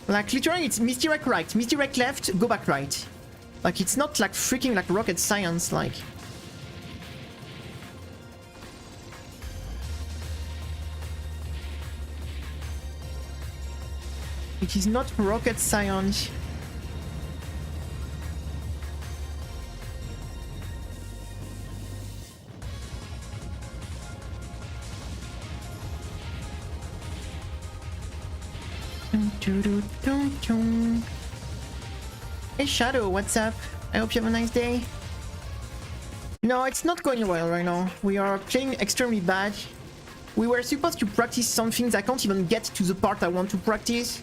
literally it's misdirect right, misdirect left, go back right. Like it's not like freaking like rocket science, like. It is not rocket science. Hey Shadow, what's up? I hope you have a nice day. No, it's not going well right now. We are playing extremely bad. We were supposed to practice some things. I can't even get to the part I want to practice.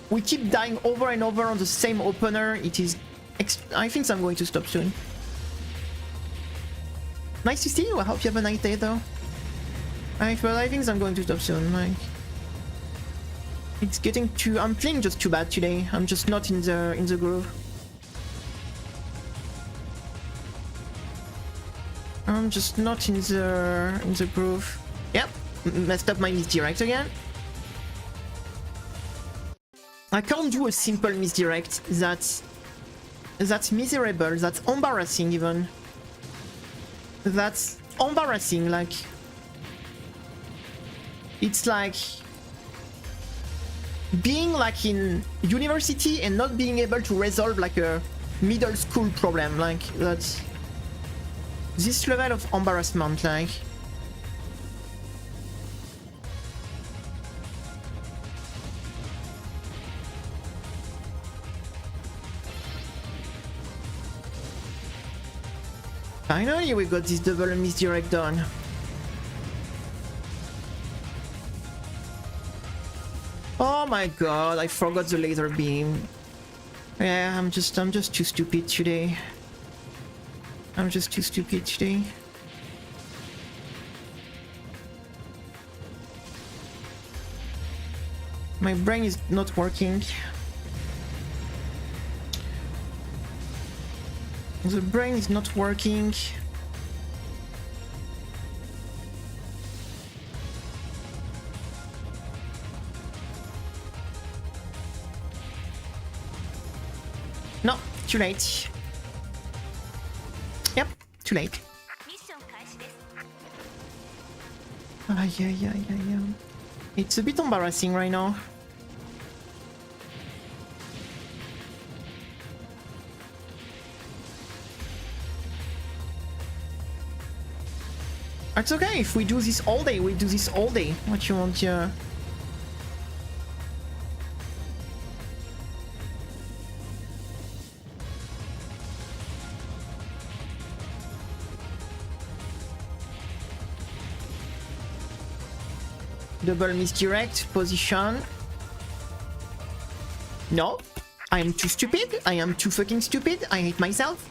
We keep dying over and over on the same opener. It is... I think I'm going to stop soon. Nice to see you. I hope you have a nice day though. Well, I think I'm going to stop soon. Like... It's getting too... I'm playing just too bad today. I'm just not in the groove. I'm just not in the groove. Yep, messed up my misdirect again. I can't do a simple misdirect. That's miserable. That's embarrassing even. That's embarrassing. Like it's like being like in university and not being able to resolve like a middle school problem. Like that's this level of embarrassment. Like finally we got this double misdirect done. Oh my god, I forgot the laser beam. Yeah, I'm just too stupid today. I'm just too stupid today. My brain is not working. The brain is not working. too late. Yep, too late. Yeah. It's a bit embarrassing right now. It's okay if we do this all day. We do this all day. What you want, yeah? Double misdirect position. No, I am too stupid. I am too fucking stupid. I hate myself.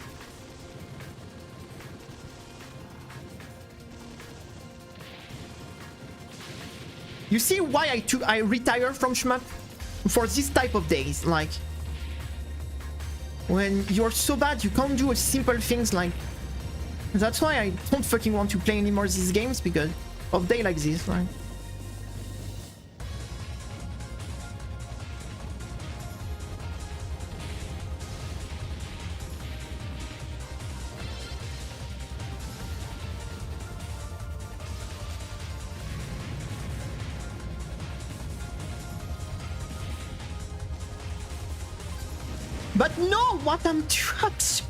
You see why I retire from shmup? For this type of days, like when you're so bad you can't do simple things like. That's why I don't fucking want to play anymore these games, because of day like this, right? But no, what I'm trapped.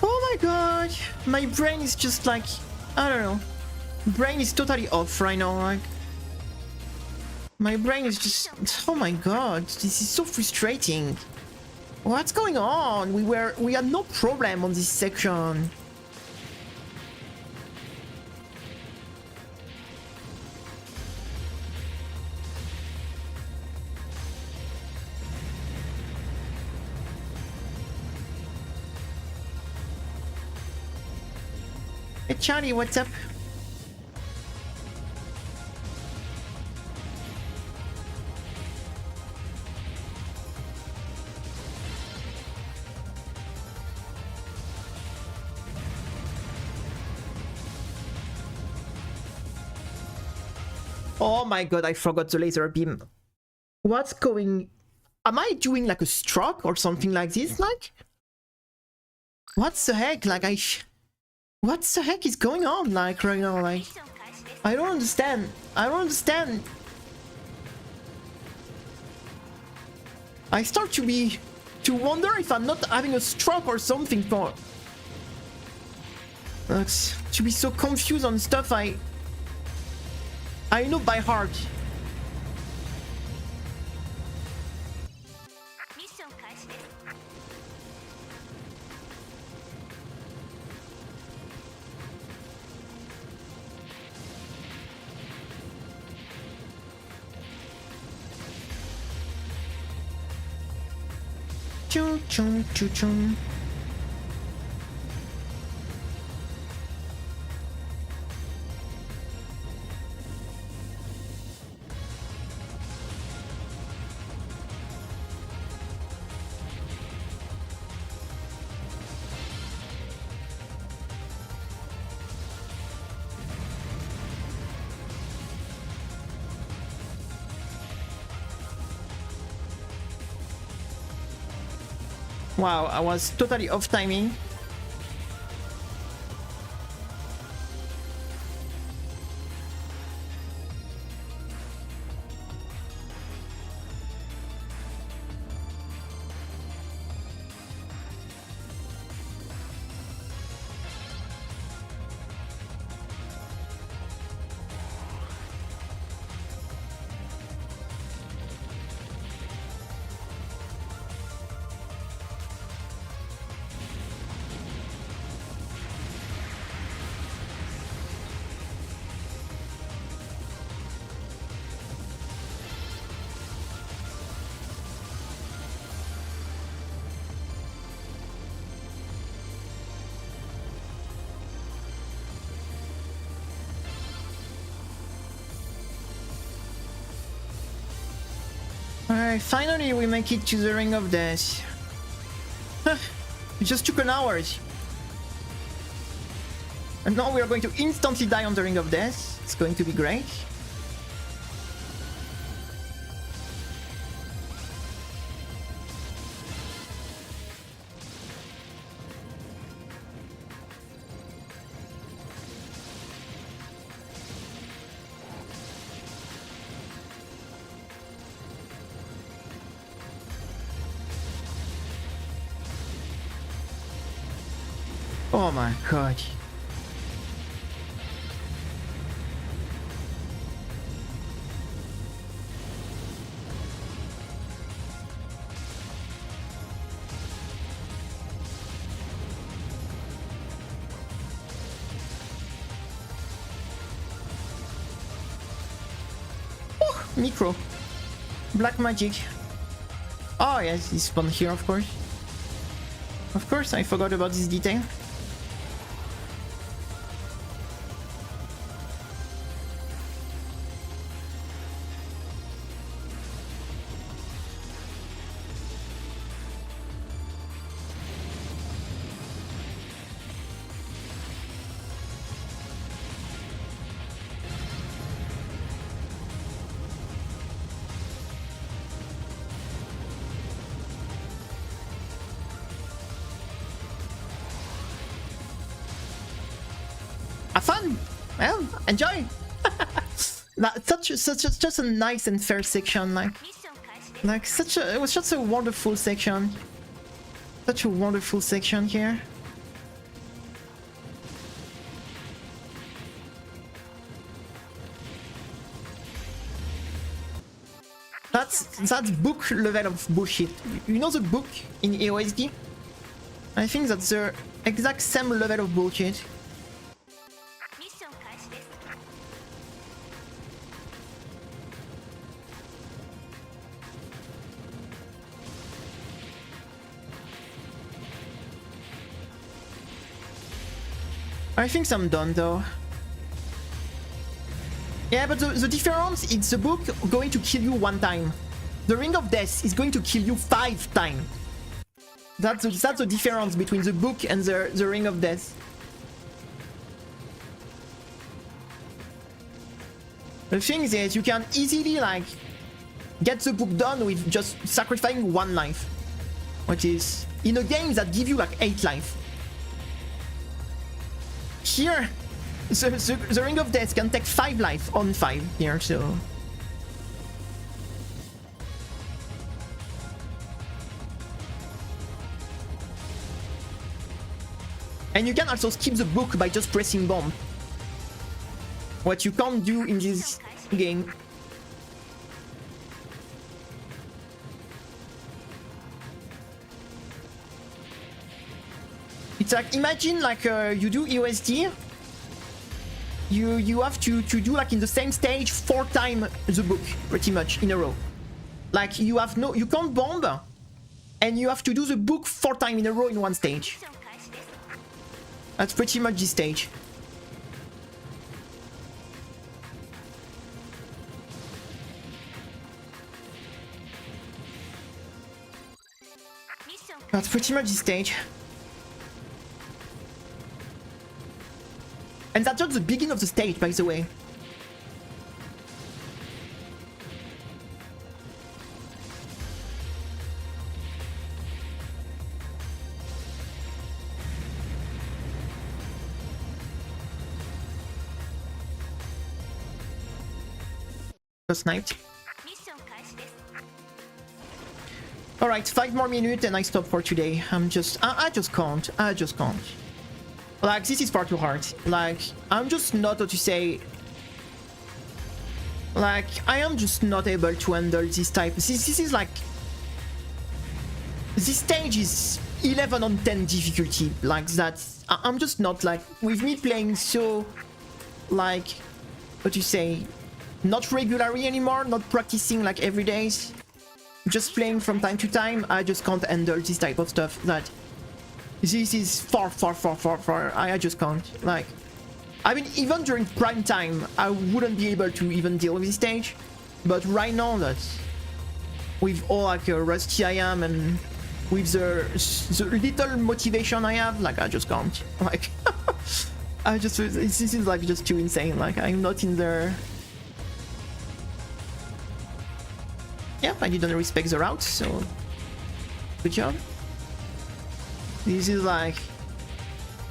Oh my god. My brain is just like, I don't know. Brain is totally off right now, like. My brain is just, oh my god, this is so frustrating. What's going on? We had no problem on this section. Hey Charlie, what's up? Oh my god, I forgot the laser beam. What's going... Am I doing like a stroke or something like this, like? What the heck, like what the heck is going on, like, right now, like? I don't understand. I don't understand. I start to wonder if I'm not having a stroke or something for... to be so confused on stuff I know by heart. Choo choo choo choo. Wow, I was totally off timing. Alright, finally we make it to the Ring of Death. It just took an hour. And now we are going to instantly die on the Ring of Death. It's going to be great. Oh my god. Oh, micro. Black magic. Oh yes, he spawned here, of course. Of course, I forgot about this detail. Have fun! Well, enjoy! Just a nice and fair section, like it was just a wonderful section. Such a wonderful section here. That's book level of bullshit. You know the book in EOSD? I think that's the exact same level of bullshit. I think I'm done though. Yeah, but the difference, it's the book going to kill you 1 time. The Ring of Death is going to kill you 5 times. That's the difference between the book and the Ring of Death. The thing is, you can easily like get the book done with just sacrificing 1 life, which is in a game that gives you like 8 life. Here, the Ring of Death can take 5 life on 5 here, so. And you can also skip the book by just pressing bomb. What you can't do in this game. It's like, imagine like you do EOSD, you have to do like in the same stage 4 times the book, pretty much in a row. Like you can't bomb, and you have to do the book 4 times in a row in 1 stage. That's pretty much this stage. That's pretty much this stage. And that's just the beginning of the stage, by the way. Sniped. Alright, 5 more minutes and I stop for today. I just can't. Like, this is far too hard. Like, I'm just not, how to say... Like, I am just not able to handle this type. This is like... This stage is 11 on 10 difficulty. Like, that. I'm just not, like... With me playing so... Like... What you say? Not regularly anymore, not practicing like every day. Just playing from time to time, I just can't handle this type of stuff. That this is far. I just can't. Like, I mean, even during prime time, I wouldn't be able to even deal with this stage. But right now, that with all like rusty I am and with the little motivation I have, like I just can't. Like, this is like just too insane. Like, I'm not in there. Yeah, I didn't respect the route, so good job. This is like,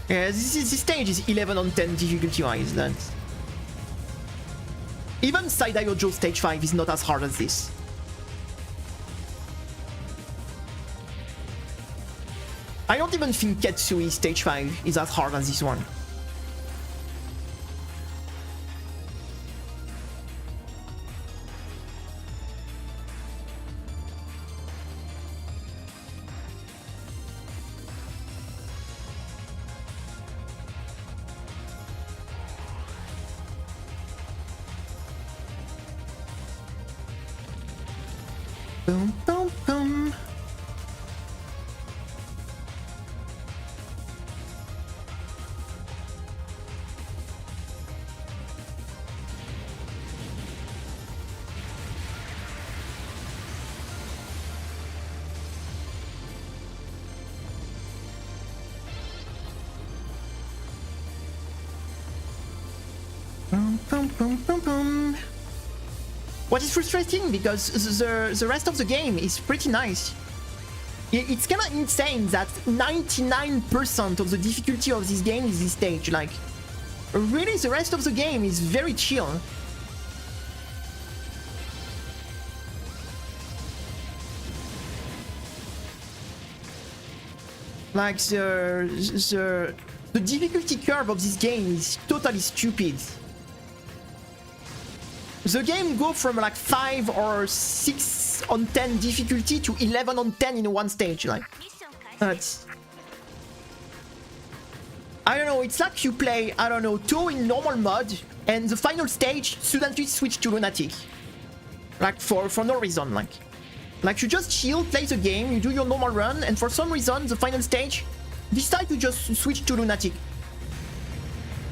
yeah, this stage is 11 on 10 difficulty wise. That even Side-Eye Ojo stage 5 is not as hard as this. I don't even think Ketsui stage 5 is as hard as this one. Boom, boom, boom. Boom, boom, boom, boom, boom. What is frustrating because the rest of the game is pretty nice. It's kind of insane that 99% of the difficulty of this game is this stage. Like, really, the rest of the game is very chill. Like the difficulty curve of this game is totally stupid. The game go from like 5 or 6 on 10 difficulty to 11 on 10 in one stage. Like, that's... I don't know, it's like you play, I don't know, Toe in normal mode, and the final stage suddenly switch to Lunatic. Like, for no reason, like you just chill, play the game, you do your normal run, and for some reason, the final stage decide to just switch to Lunatic.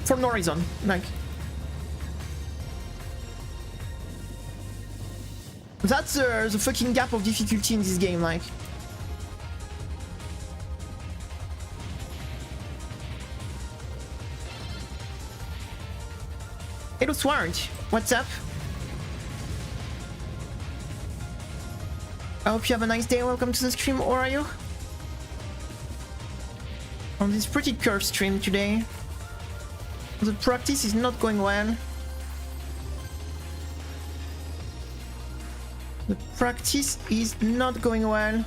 For no reason, like... That's the fucking gap of difficulty in this game, like. Hello Swart, what's up? I hope you have a nice day, welcome to the stream, how are you? On this pretty cursed stream today. The practice is not going well. The practice is not going well.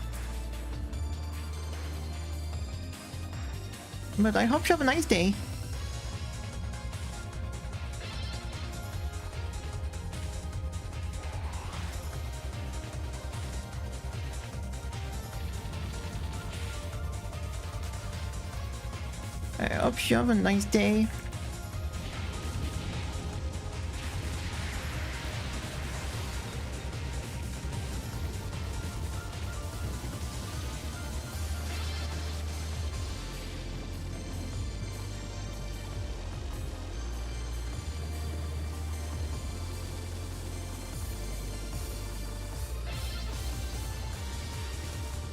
But I hope you have a nice day. I hope you have a nice day.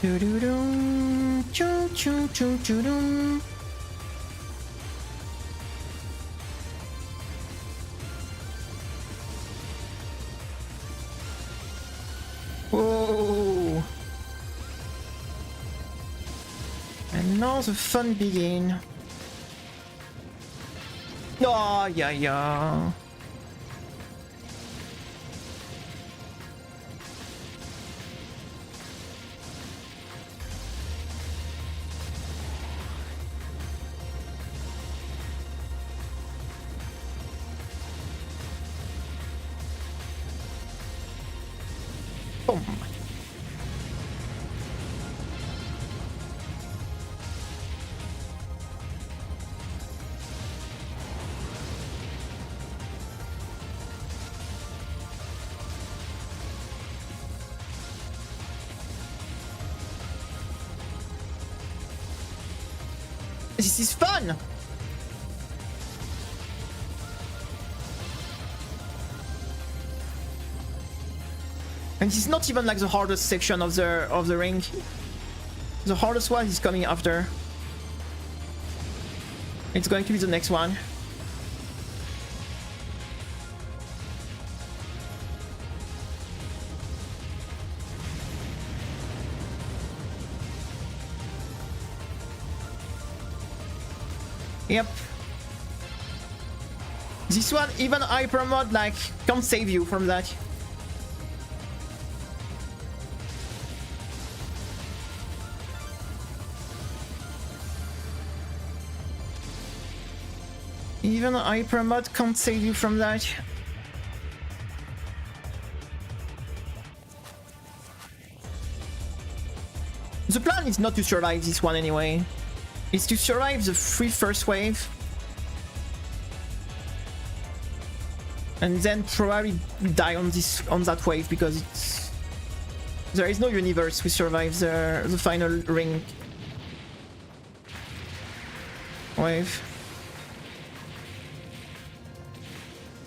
Do-do-dum, choo-choo-choo-choo-dum. Whoa! And now the fun begins. Oh, yeah, yeah. Boom. This is fun. And it's not even like the hardest section of the ring. The hardest one is coming after. It's going to be the next one. Yep. This one, even hyper mode, like, can't save you from that. Even a hyper mod can't save you from that. The plan is not to survive this one anyway. It's to survive the first wave. And then probably die on that wave because there is no universe who survives the final ring wave.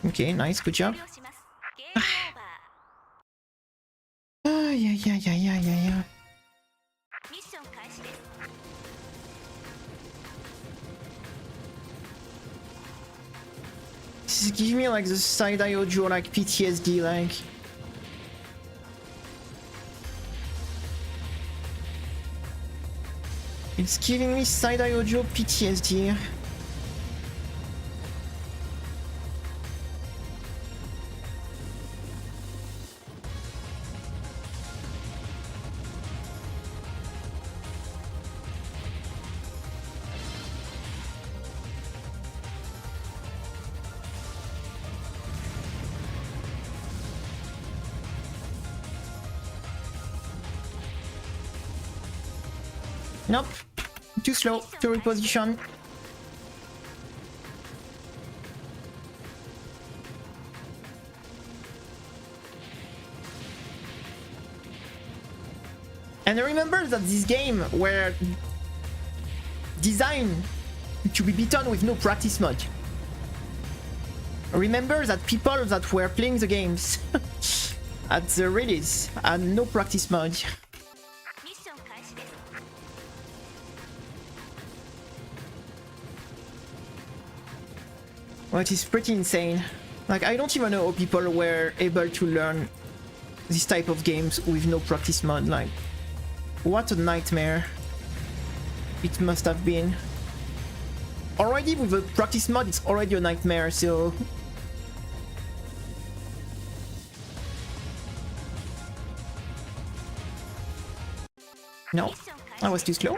Okay, nice, good job. Yeah. This gives me like the side-eye audio, like PTSD, like. It's giving me side-eye audio PTSD. Nope, too slow to reposition. And remember that this game were designed to be beaten with no practice mode. Remember that people that were playing the games at the release had no practice mode. What is pretty insane. Like, I don't even know how people were able to learn this type of games with no practice mode. Like, what a nightmare it must have been. Already with a practice mode, it's already a nightmare, so... No, I was too slow.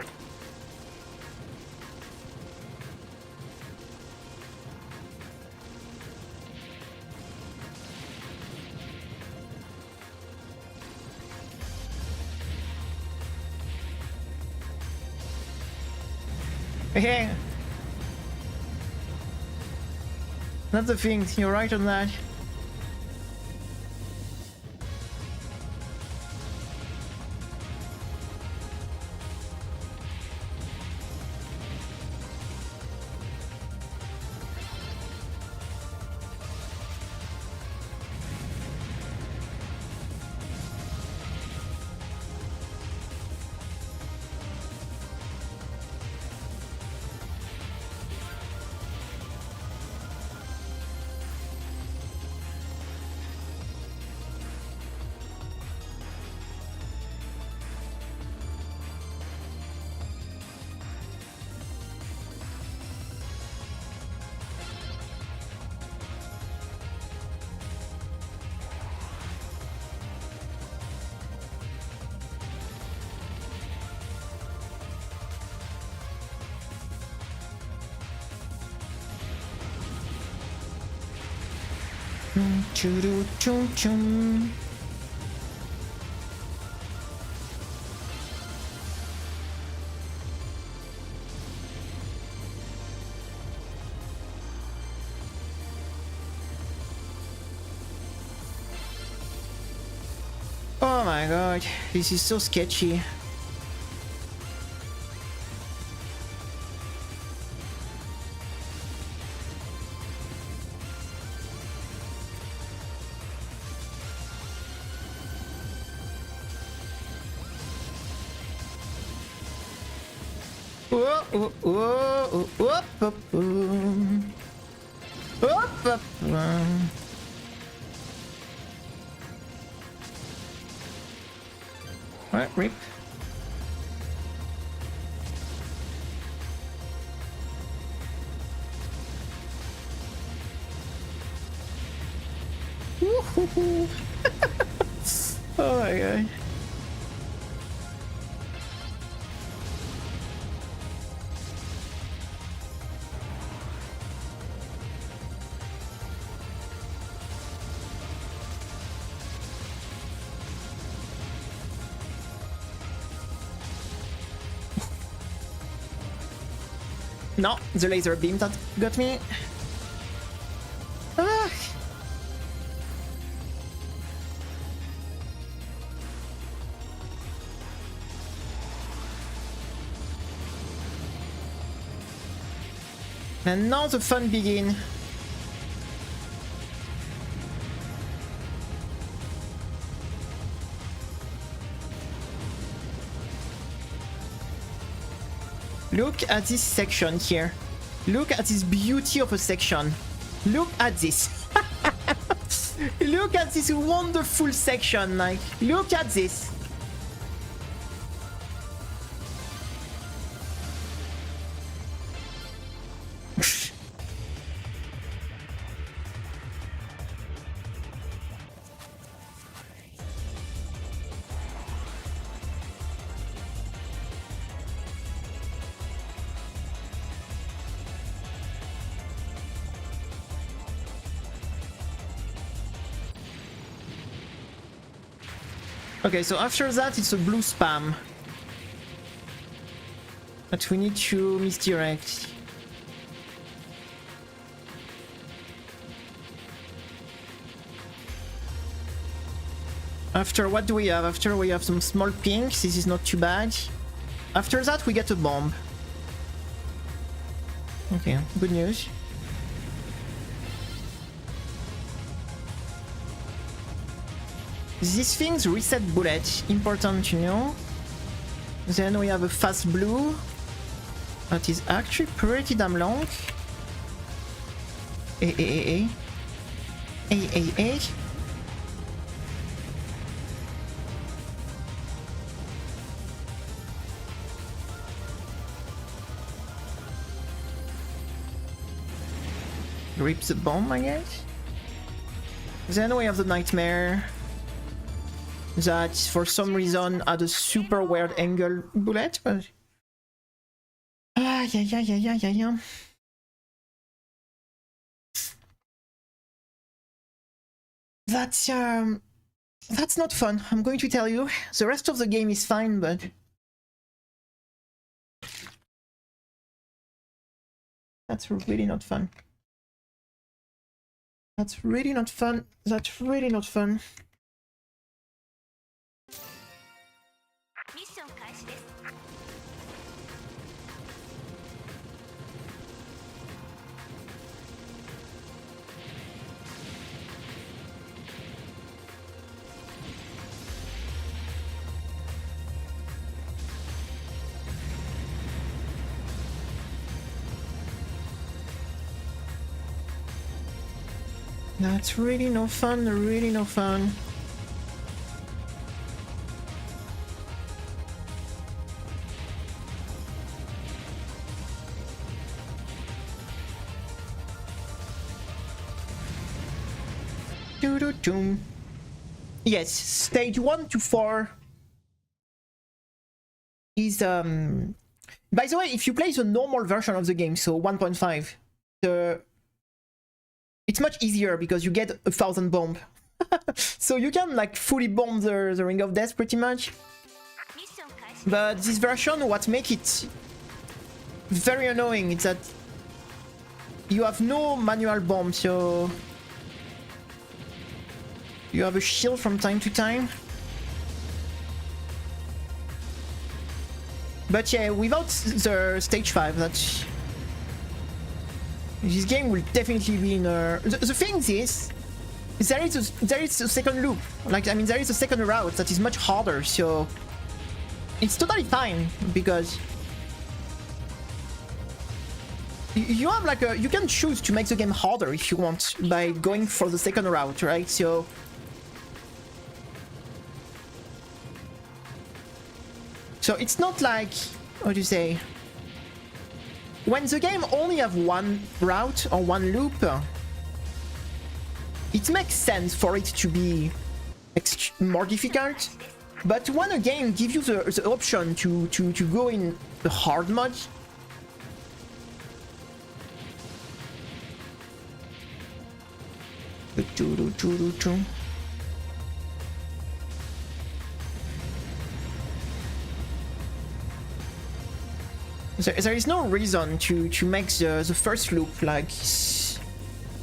Hey, that's the thing, you're right on that. Choo-choo-choo-choo. Oh my god, this is so sketchy. What? Rip. Oh my god. No, the laser beam that got me. Ah. And now the fun begins. Look at this section here. Look at this beauty of a section. Look at this. Look at this wonderful section. Like, look at this. Okay, so after that, it's a blue spam that we need to misdirect. After, what do we have? After, we have some small pinks. This is not too bad. After that, we get a bomb. Okay, good news. These things reset bullets, important to know. Then we have a fast blue that is actually pretty damn long. A. Rip the bomb, I guess. Then we have the nightmare. That for some reason had a super weird angle bullet, but yeah. That's not fun. I'm going to tell you. The rest of the game is fine, but that's really not fun. That's really not fun. That's really not fun. That's really no fun, really no fun. Yes, stage 1 to 4 is by the way, if you play the normal version of the game, so 1.5, it's much easier because you get 1,000 bomb. So you can like fully bomb the Ring of Death pretty much. But this version, what makes it very annoying is that you have no manual bomb, so you have a shield from time to time. But yeah, without the stage 5, that's... This game will definitely be in a... The thing is, there is a second loop. Like, I mean, there is a second route that is much harder, so... It's totally fine, because... You have like a... You can choose to make the game harder if you want, by going for the second route, right? So... So it's not like... What do you say? When the game only have one route or one loop, it makes sense for it to be more difficult. But when a game gives you the option to go in the hard mode, There is no reason to make the first loop like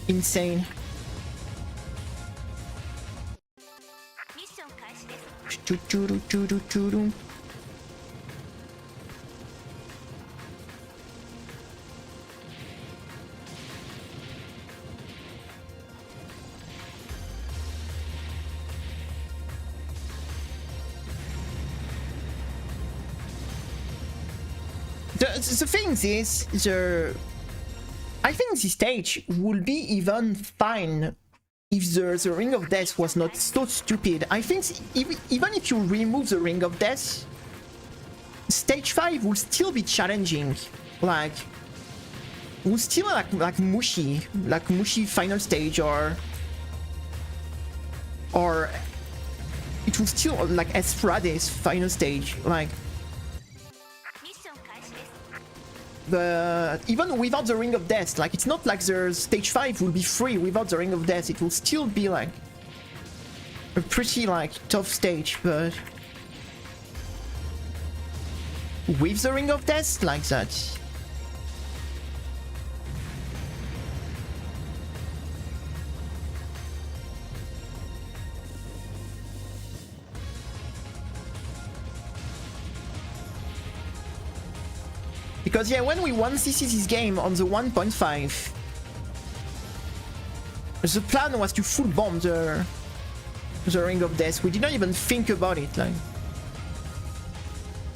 insane. The thing is, I think this stage would be even fine if the Ring of Death was not so stupid. I think even if you remove the Ring of Death, stage 5 will still be challenging. Like, will still like mushy final stage, or it will still like Esfrade's final stage, like. But even without the Ring of Death, like, it's not like the stage 5 will be free without the Ring of Death. It will still be like a pretty like tough stage, but with the Ring of Death like that. Because yeah, when we 1cc this game on the 1.5, the plan was to full bomb the Ring of Death. We did not even think about it, like.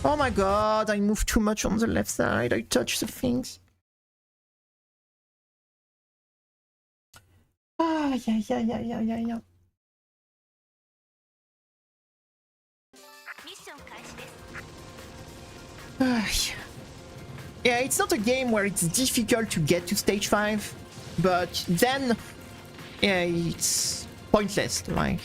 Oh my god, I moved too much on the left side, I touched the things. Ah, yeah. Ah, yeah. Yeah, it's not a game where it's difficult to get to stage 5, but then, yeah, it's pointless, like.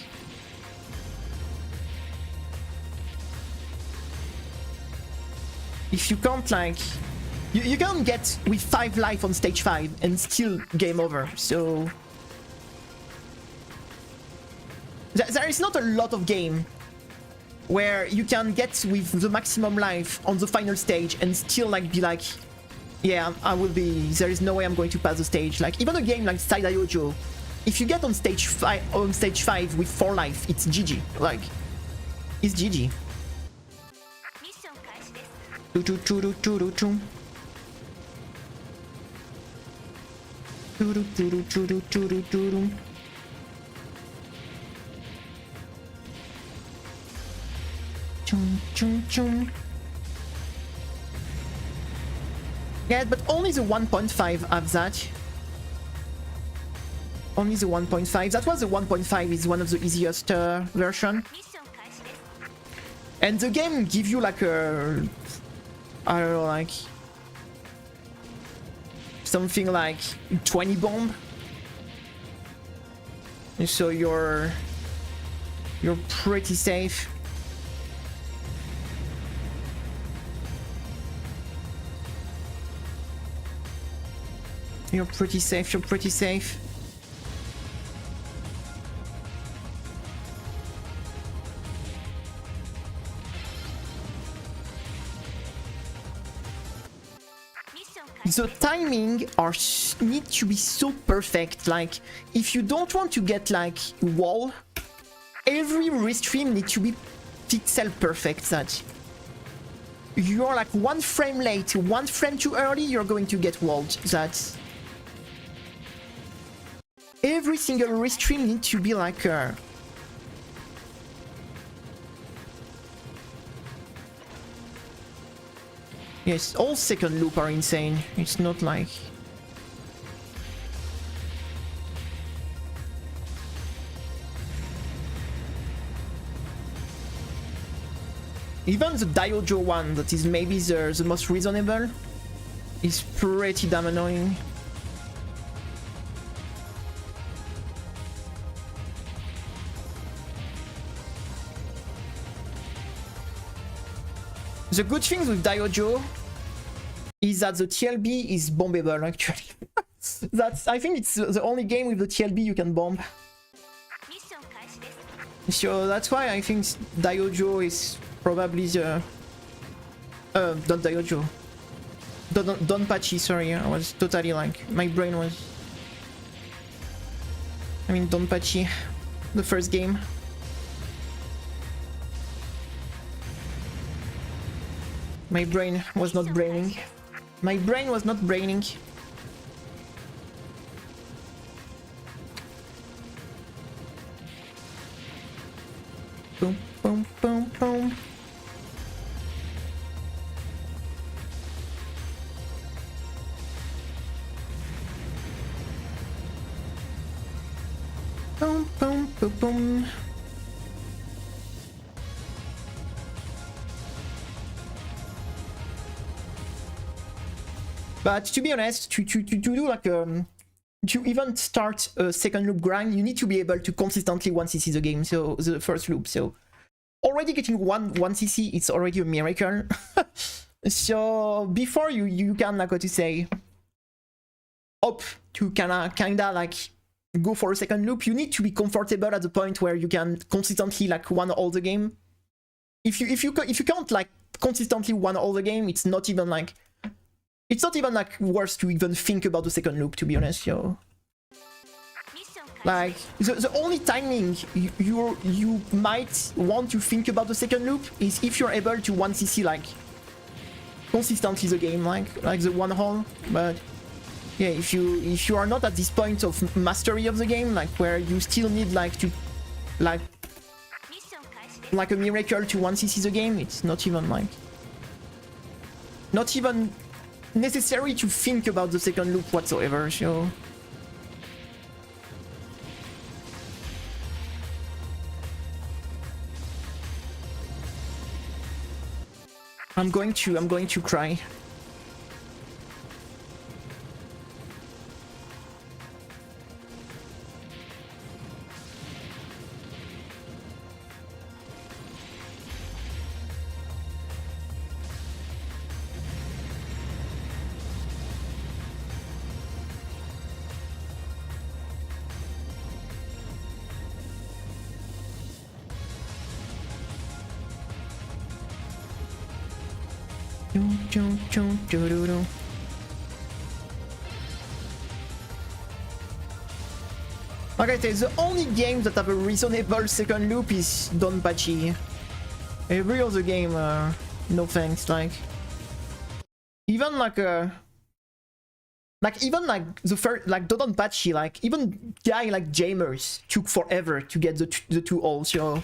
If you can't, like, you can't get with 5 life on stage 5 and still game over, so. There is not a lot of game where you can get with the maximum life on the final stage and still like be like, yeah, I will be, there is no way I'm going to pass the stage. Like, even a game like Dai-Fukkatsu, if you get on stage 5 with 4 life, it's GG. Like, it's GG. Yeah, but only the 1.5 have that. Only the 1.5. That was the 1.5 is one of the easiest version. And the game give you like a, I don't know, like something like 20 bomb. So you're pretty safe. You're pretty safe. The timing need to be so perfect. Like, if you don't want to get like wall, every restream need to be pixel perfect. That you're like 1 frame late, 1 frame too early, you're going to get walled. That's every single restream need to be like yes, all second loop are insane. It's not like even the Diojo one, that is maybe the most reasonable, is pretty damn annoying. The good thing with Diojo is that the TLB is bombable, actually. I think it's the only game with the TLB you can bomb. So that's why I think Diojo is probably the... not Diojo. DODONPACHI, sorry, I was totally like, my brain was... I mean, DODONPACHI, the first game. My brain was not braining. My brain was not braining. Boom, boom, boom, boom. Boom, boom, boom, boom. But to be honest, to do like to even start a second loop grind, you need to be able to consistently 1cc the game, so the first loop. So already getting 1cc, it's already a miracle. So before you can, like, what to say, up to kinda like go for a second loop, you need to be comfortable at the point where you can consistently like one all the game. If you can't like consistently one all the game, it's not even like worth to even think about the second loop, to be honest, yo. Like, the only timing you might want to think about the second loop is if you're able to 1cc like consistently the game, like the one hole. But yeah, if you are not at this point of mastery of the game, like where you still need like to like a miracle to 1cc the game, it's not even necessary to think about the second loop whatsoever, so... I'm going to cry. Like I say, the only game that have a reasonable second loop is DODONPACHI. Every other game, no thanks. Like even like the first, like DODONPACHI, like even guy like Jamers took forever to get the two holes, so...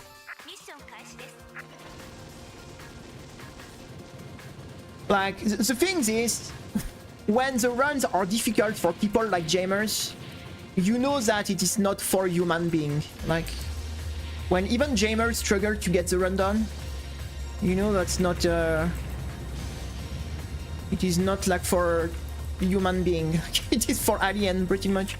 Like, the thing is, when the runs are difficult for people like Jamers, you know that it is not for human being. Like, when even Jamers struggle to get the run done, you know that's not, it is not like for human being. It is for alien, pretty much.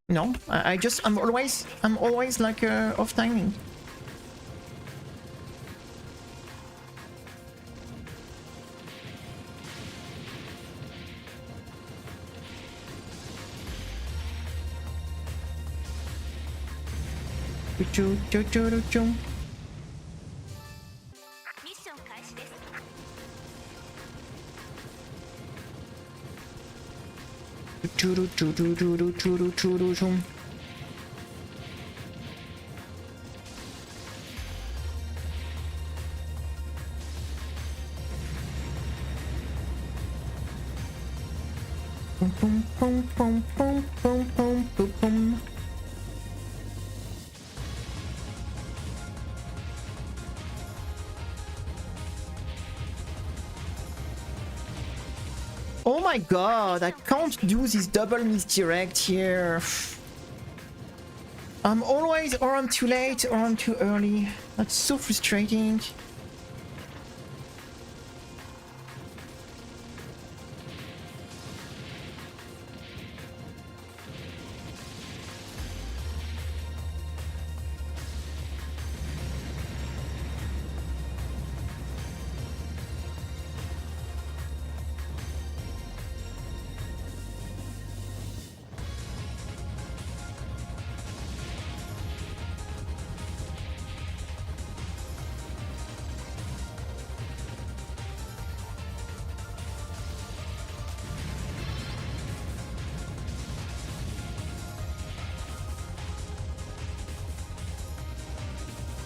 No, I'm always like off timing. Oh my god, I can't do this double misdirect here. I'm always or I'm too late or I'm too early. That's so frustrating.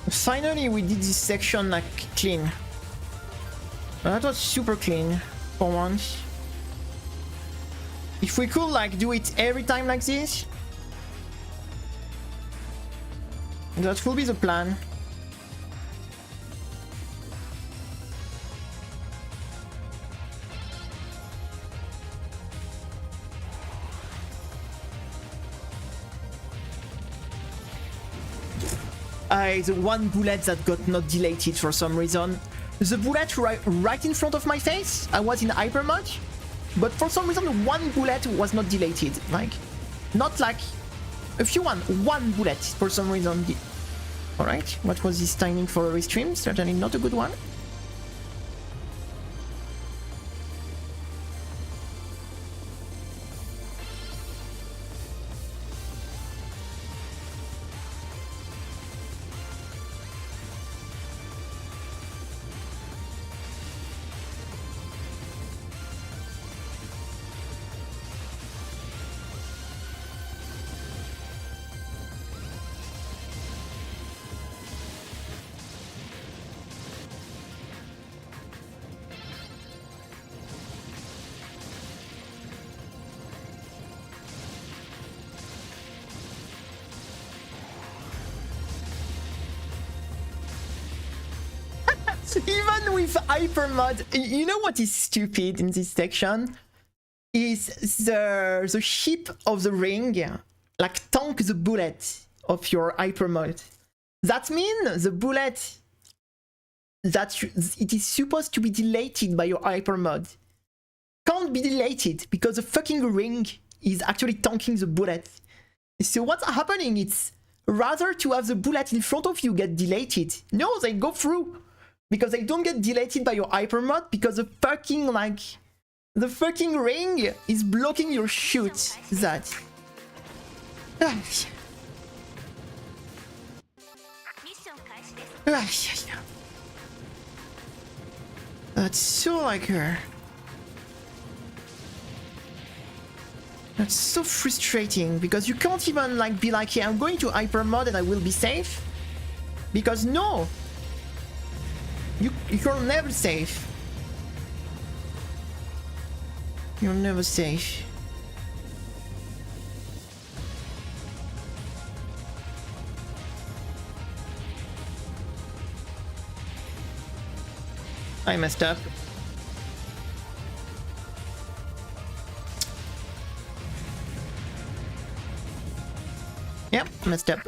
Finally, we did this section like clean. That was super clean for once. If we could like do it every time like this, that will be the plan. The one bullet that got not deleted for some reason. The bullet right in front of my face, I was in hyper mode, but for some reason one bullet was not deleted. Like, not like a few one bullet for some reason. Alright, what was this timing for a restream? Certainly not a good one. Even with hyper mod, you know what is stupid in this section? Is the ship of the ring like tank the bullet of your hyper mod. That means the bullet that it is supposed to be deleted by your hyper mod can't be deleted because the fucking ring is actually tanking the bullet. So what's happening? It's rather to have the bullet in front of you get deleted. No, they go through. Because they don't get deleted by your hyper mod because the fucking the fucking ring is blocking your shoot. That. That's so like her. That's so frustrating because you can't even like be like, yeah, I'm going to hyper mod and I will be safe. Because no. You're never safe. You're never safe. I messed up. Yep, messed up.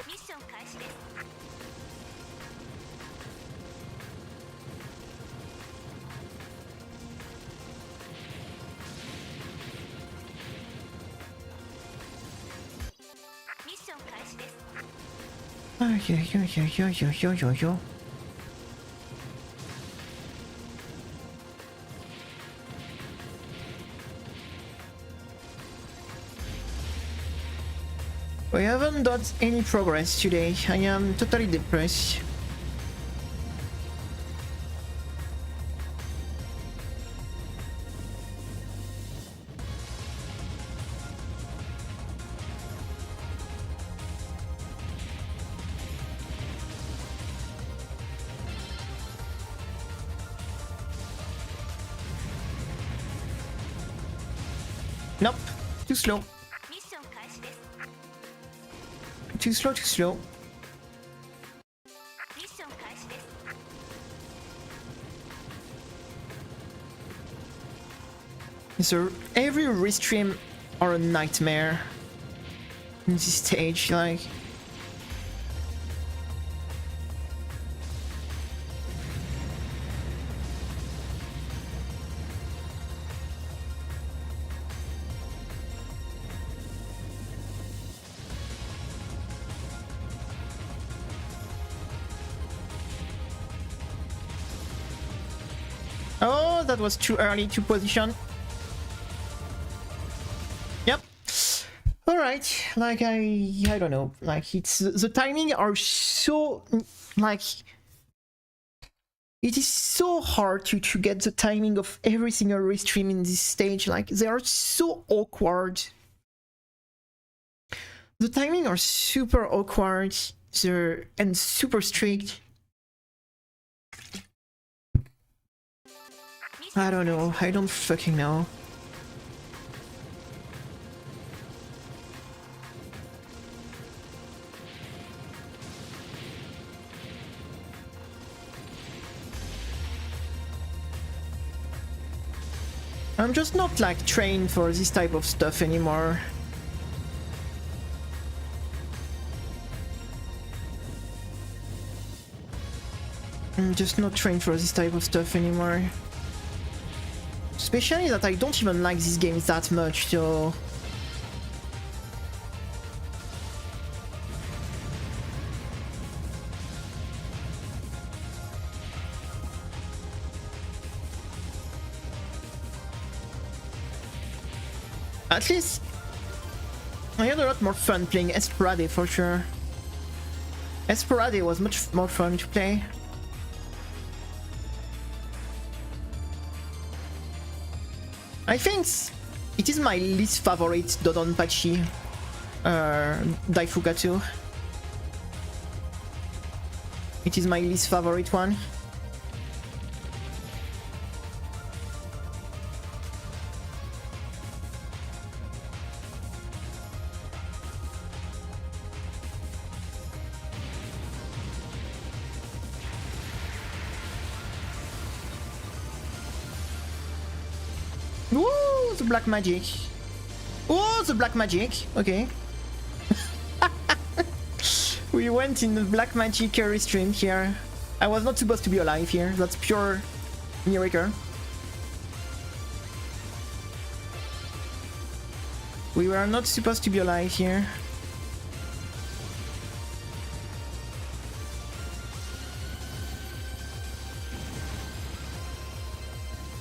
Yo. We haven't done any progress today. I am totally depressed. Nope, too slow. Too slow. So every restream are a nightmare in this stage, like. Oh, that was too early to position. Yep. Alright, like I don't know, like it's the timing are so like it is so hard to get the timing of every single restream in this stage. Like they are so awkward. The timing are super awkward and super strict. I don't know. I don't fucking know. I'm just not like trained for this type of stuff anymore. I'm just not trained for this type of stuff anymore. Especially that I don't even like these games that much, so... At least I had a lot more fun playing SHMUP'Day for sure. SHMUP'Day was much more fun to play. I think it is my least favorite DODONPACHI, Dai-Fukkatsu. It is my least favorite one. Ooh, the black magic. Oh, the black magic. Okay. We went in the black magic restream here. I was not supposed to be alive here. That's pure miracle. We were not supposed to be alive here.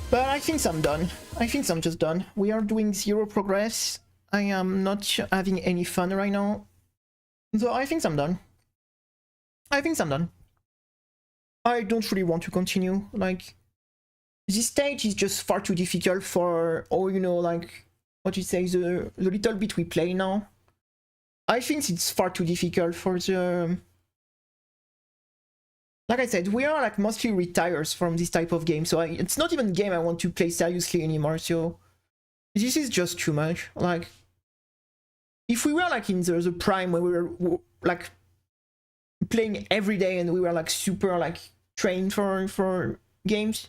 But I think I'm done. I think I'm just done. We are doing 0 progress. I am not having any fun right now. So I think I'm done. I think I'm done. I don't really want to continue. Like, this stage is just far too difficult for, oh, you know, like, what you say, the little bit we play now. I think it's far too difficult for the... Like I said, we are like mostly retired from this type of game, so it's not even a game I want to play seriously anymore, so this is just too much. Like, if we were like in the prime when we were like playing every day and we were like super like trained for games,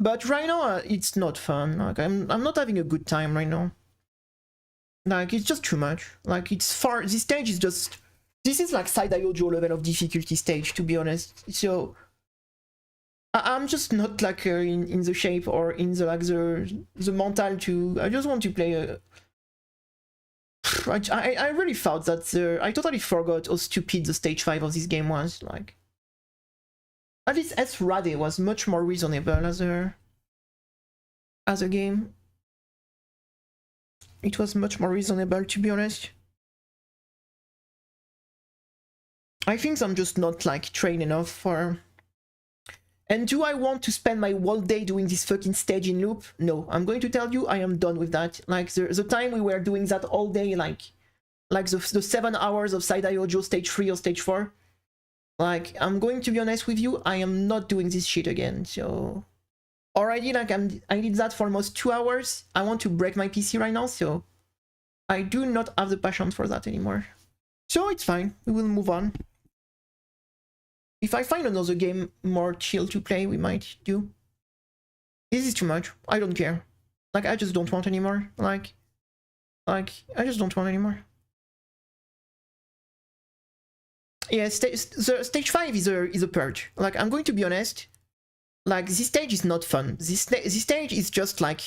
but right now it's not fun. Like I'm not having a good time right now. Like it's just too much. Like it's far. This stage is just. This is like side Jojo level of difficulty stage, to be honest. So I'm just not like in the shape or in the like the mental to. I just want to play a. I really thought that I totally forgot how stupid the stage 5 of this game was. Like, at least SHMUP'Day was much more reasonable as a game. It was much more reasonable, to be honest. I think I'm just not like trained enough for... And do I want to spend my whole day doing this fucking stage in loop? No, I'm going to tell you, I am done with that. Like the time we were doing that all day, like the 7 hours of Side Jojo stage 3 or stage 4. Like, I'm going to be honest with you, I am not doing this shit again, so... Already, like, I did that for almost 2 hours. I want to break my PC right now, so... I do not have the passion for that anymore. So it's fine, we will move on. If I find another game more chill to play, we might do. This is too much. I don't care. Like, I just don't want anymore. Like, I just don't want anymore. Yeah, stage 5 is a purge. Like, I'm going to be honest. Like, this stage is not fun. This stage is just like...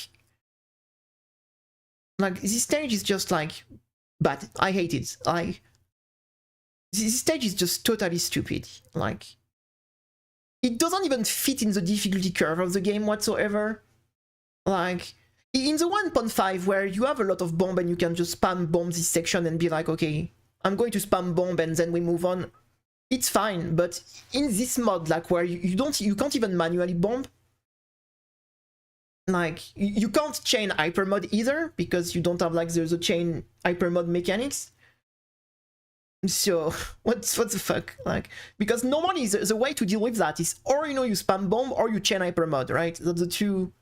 Like, this stage is just like... bad. I hate it. Like... This stage is just totally stupid. Like, it doesn't even fit in the difficulty curve of the game whatsoever. Like, in the 1.5 where you have a lot of bomb and you can just spam bomb this section and be like, okay, I'm going to spam bomb and then we move on. It's fine, but in this mod, like where you can't even manually bomb. Like, you can't chain hyper mod either because you don't have like the chain hyper mod mechanics. So what the fuck, like, because normally the way to deal with that is or you know you spam bomb or you chain hyper mod, right? That's the two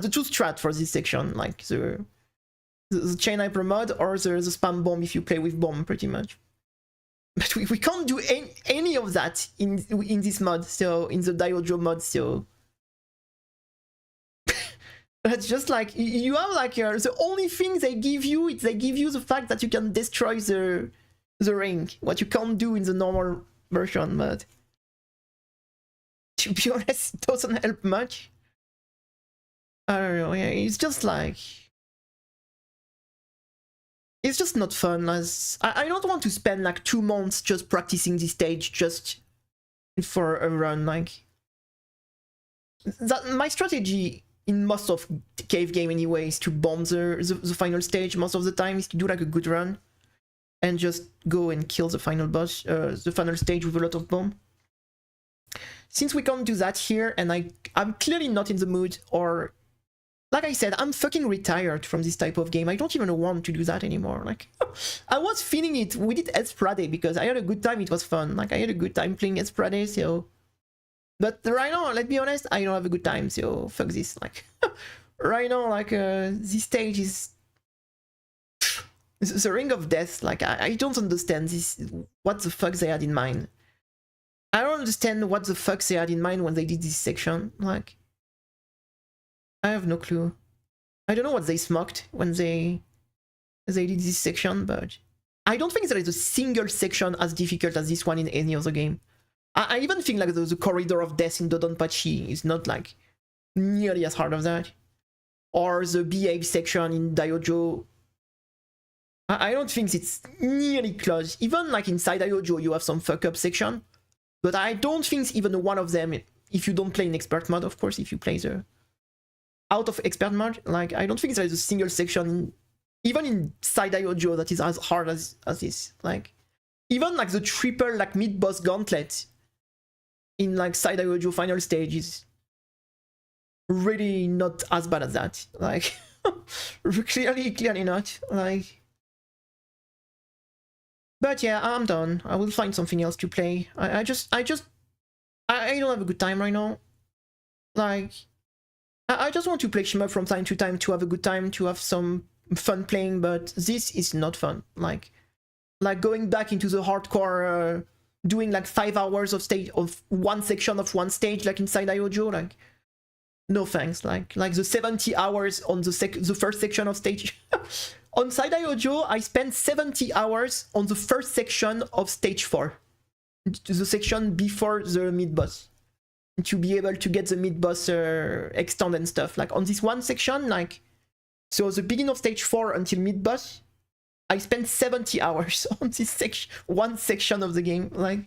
the two strat for this section, like the chain hyper mod or the spam bomb if you play with bomb, pretty much. But we can't do any of that in this mod, so in the Diojo mod, so that's just like you have like the only thing they give you is they give you the fact that you can destroy the ring, what you can't do in the normal version. But to be honest, it doesn't help much. I don't know. Yeah, it's just like it's just not fun. As I don't want to spend like 2 months just practicing this stage just for a run. Like that, my strategy in most of cave game anyway is to bomb the final stage most of the time, is to do like a good run and just go and kill the final boss, the final stage with a lot of bomb. Since we can't do that here, and I'm clearly not in the mood, or like I said, I'm fucking retired from this type of game. I don't even want to do that anymore. Like, I was feeling it. We did SHMUP'Day because I had a good time. It was fun. Like, I had a good time playing SHMUP'Day, so... But right now, let's be honest, I don't have a good time, so fuck this. Like, right now, like, this stage is... the Ring of Death. Like, I don't understand this. What the fuck they had in mind. I don't understand what the fuck they had in mind when they did this section. Like... I have no clue. I don't know what they smoked when they did this section, but I don't think there is a single section as difficult as this one in any other game. I even think like the Corridor of Death in DODONPACHI is not like nearly as hard as that. Or the Behave section in Diojo. I don't think it's nearly close. Even like inside Diojo you have some fuck up section, but I don't think even one of them, if you don't play in expert mode, of course, if you play the out of expert mode, like I don't think there is a single section even inside Diojo that is as hard as this. Like even like the triple like mid boss gauntlet in like side Diojo final stage is really not as bad as that. Like clearly not. Like, but yeah, I'm done. I will find something else to play. I don't have a good time right now. Like, I just want to play shmup from time to time to have a good time, to have some fun playing, but this is not fun. Like going back into the hardcore, doing like 5 hours of stage of one section of one stage, like inside Diojo, like no thanks. Like the 70 hours on the first section of stage. On Side Diojo, I spent 70 hours on the first section of stage 4, the section before the mid boss, to be able to get the mid-boss extend and stuff. Like, on this one section, like, so the beginning of stage 4 until mid-boss, I spent 70 hours on this one section of the game. Like,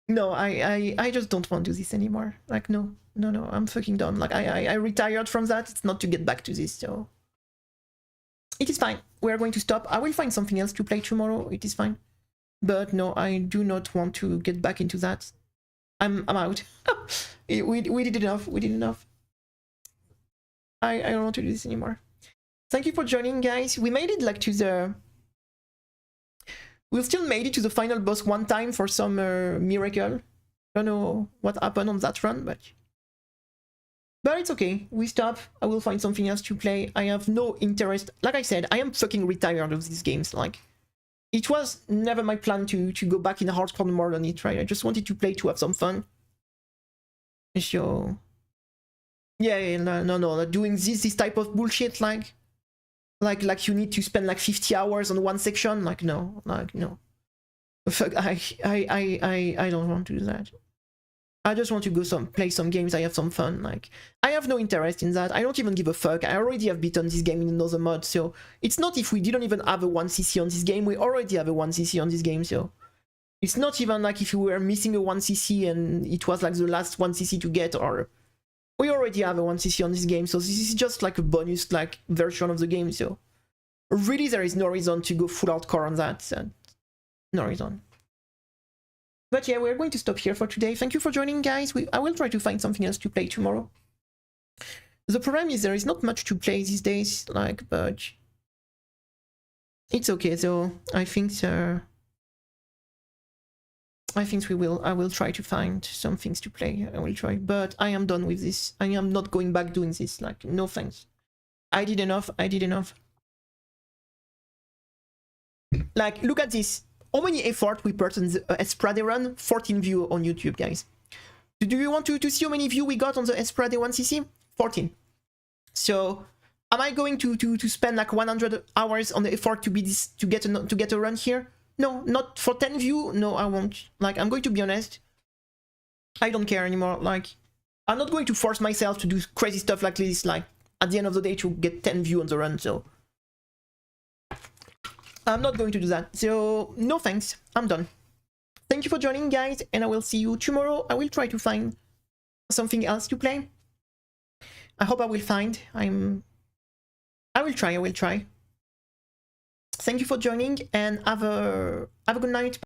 no, I just don't want to do this anymore. Like, no, I'm fucking done. Like, I retired from that. It's not to get back to this, so... It is fine. We are going to stop. I will find something else to play tomorrow. It is fine. But no, I do not want to get back into that. I'm out. we did enough. We did enough. I don't want to do this anymore. Thank you for joining, guys. We made it like to the... We still made it to the final boss one time for some miracle. Don't know what happened on that run, but it's okay. We stop. I will find something else to play. I have no interest. Like I said, I am fucking retired of these games. Like, it was never my plan to go back in a hardcore mode on it, right? I just wanted to play to have some fun. So, yeah, no, doing this type of bullshit, like you need to spend like 50 hours on one section, like no. Fuck, I don't want to do that. I just want to go play some games. I have some fun. Like, I have no interest in that. I don't even give a fuck. I already have beaten this game in another mod, so it's not if we didn't even have a 1cc on this game. We already have a 1cc on this game, so it's not even like if we were missing a 1cc and it was like the last 1cc to get, or we already have a 1cc on this game, so this is just like a bonus like version of the game. So really, there is no reason to go full hardcore on that. So no reason. But yeah, we're going to stop here for today. Thank you for joining, guys. I will try to find something else to play tomorrow. The problem is there is not much to play these days, like, but it's okay, though. I think I think I will try to find some things to play. I will try, but I am done with this. I am not going back doing this. Like, no thanks. I did enough. I did enough. Like, look at this. How many effort we put on the SHMUP'Day run? 14 views on YouTube, guys. Do you want to see how many views we got on the SHMUP'Day 1cc? 14. So, am I going to spend like 100 hours on the effort to get a run here? No, not for 10 views. No, I won't. Like, I'm going to be honest. I don't care anymore. Like, I'm not going to force myself to do crazy stuff like this. Like, at the end of the day, to get 10 views on the run. So, I'm not going to do that. So, no thanks. I'm done. Thank you for joining, guys, and I will see you tomorrow. I will try to find something else to play. I hope I will find. I will try. Thank you for joining, and have a good night.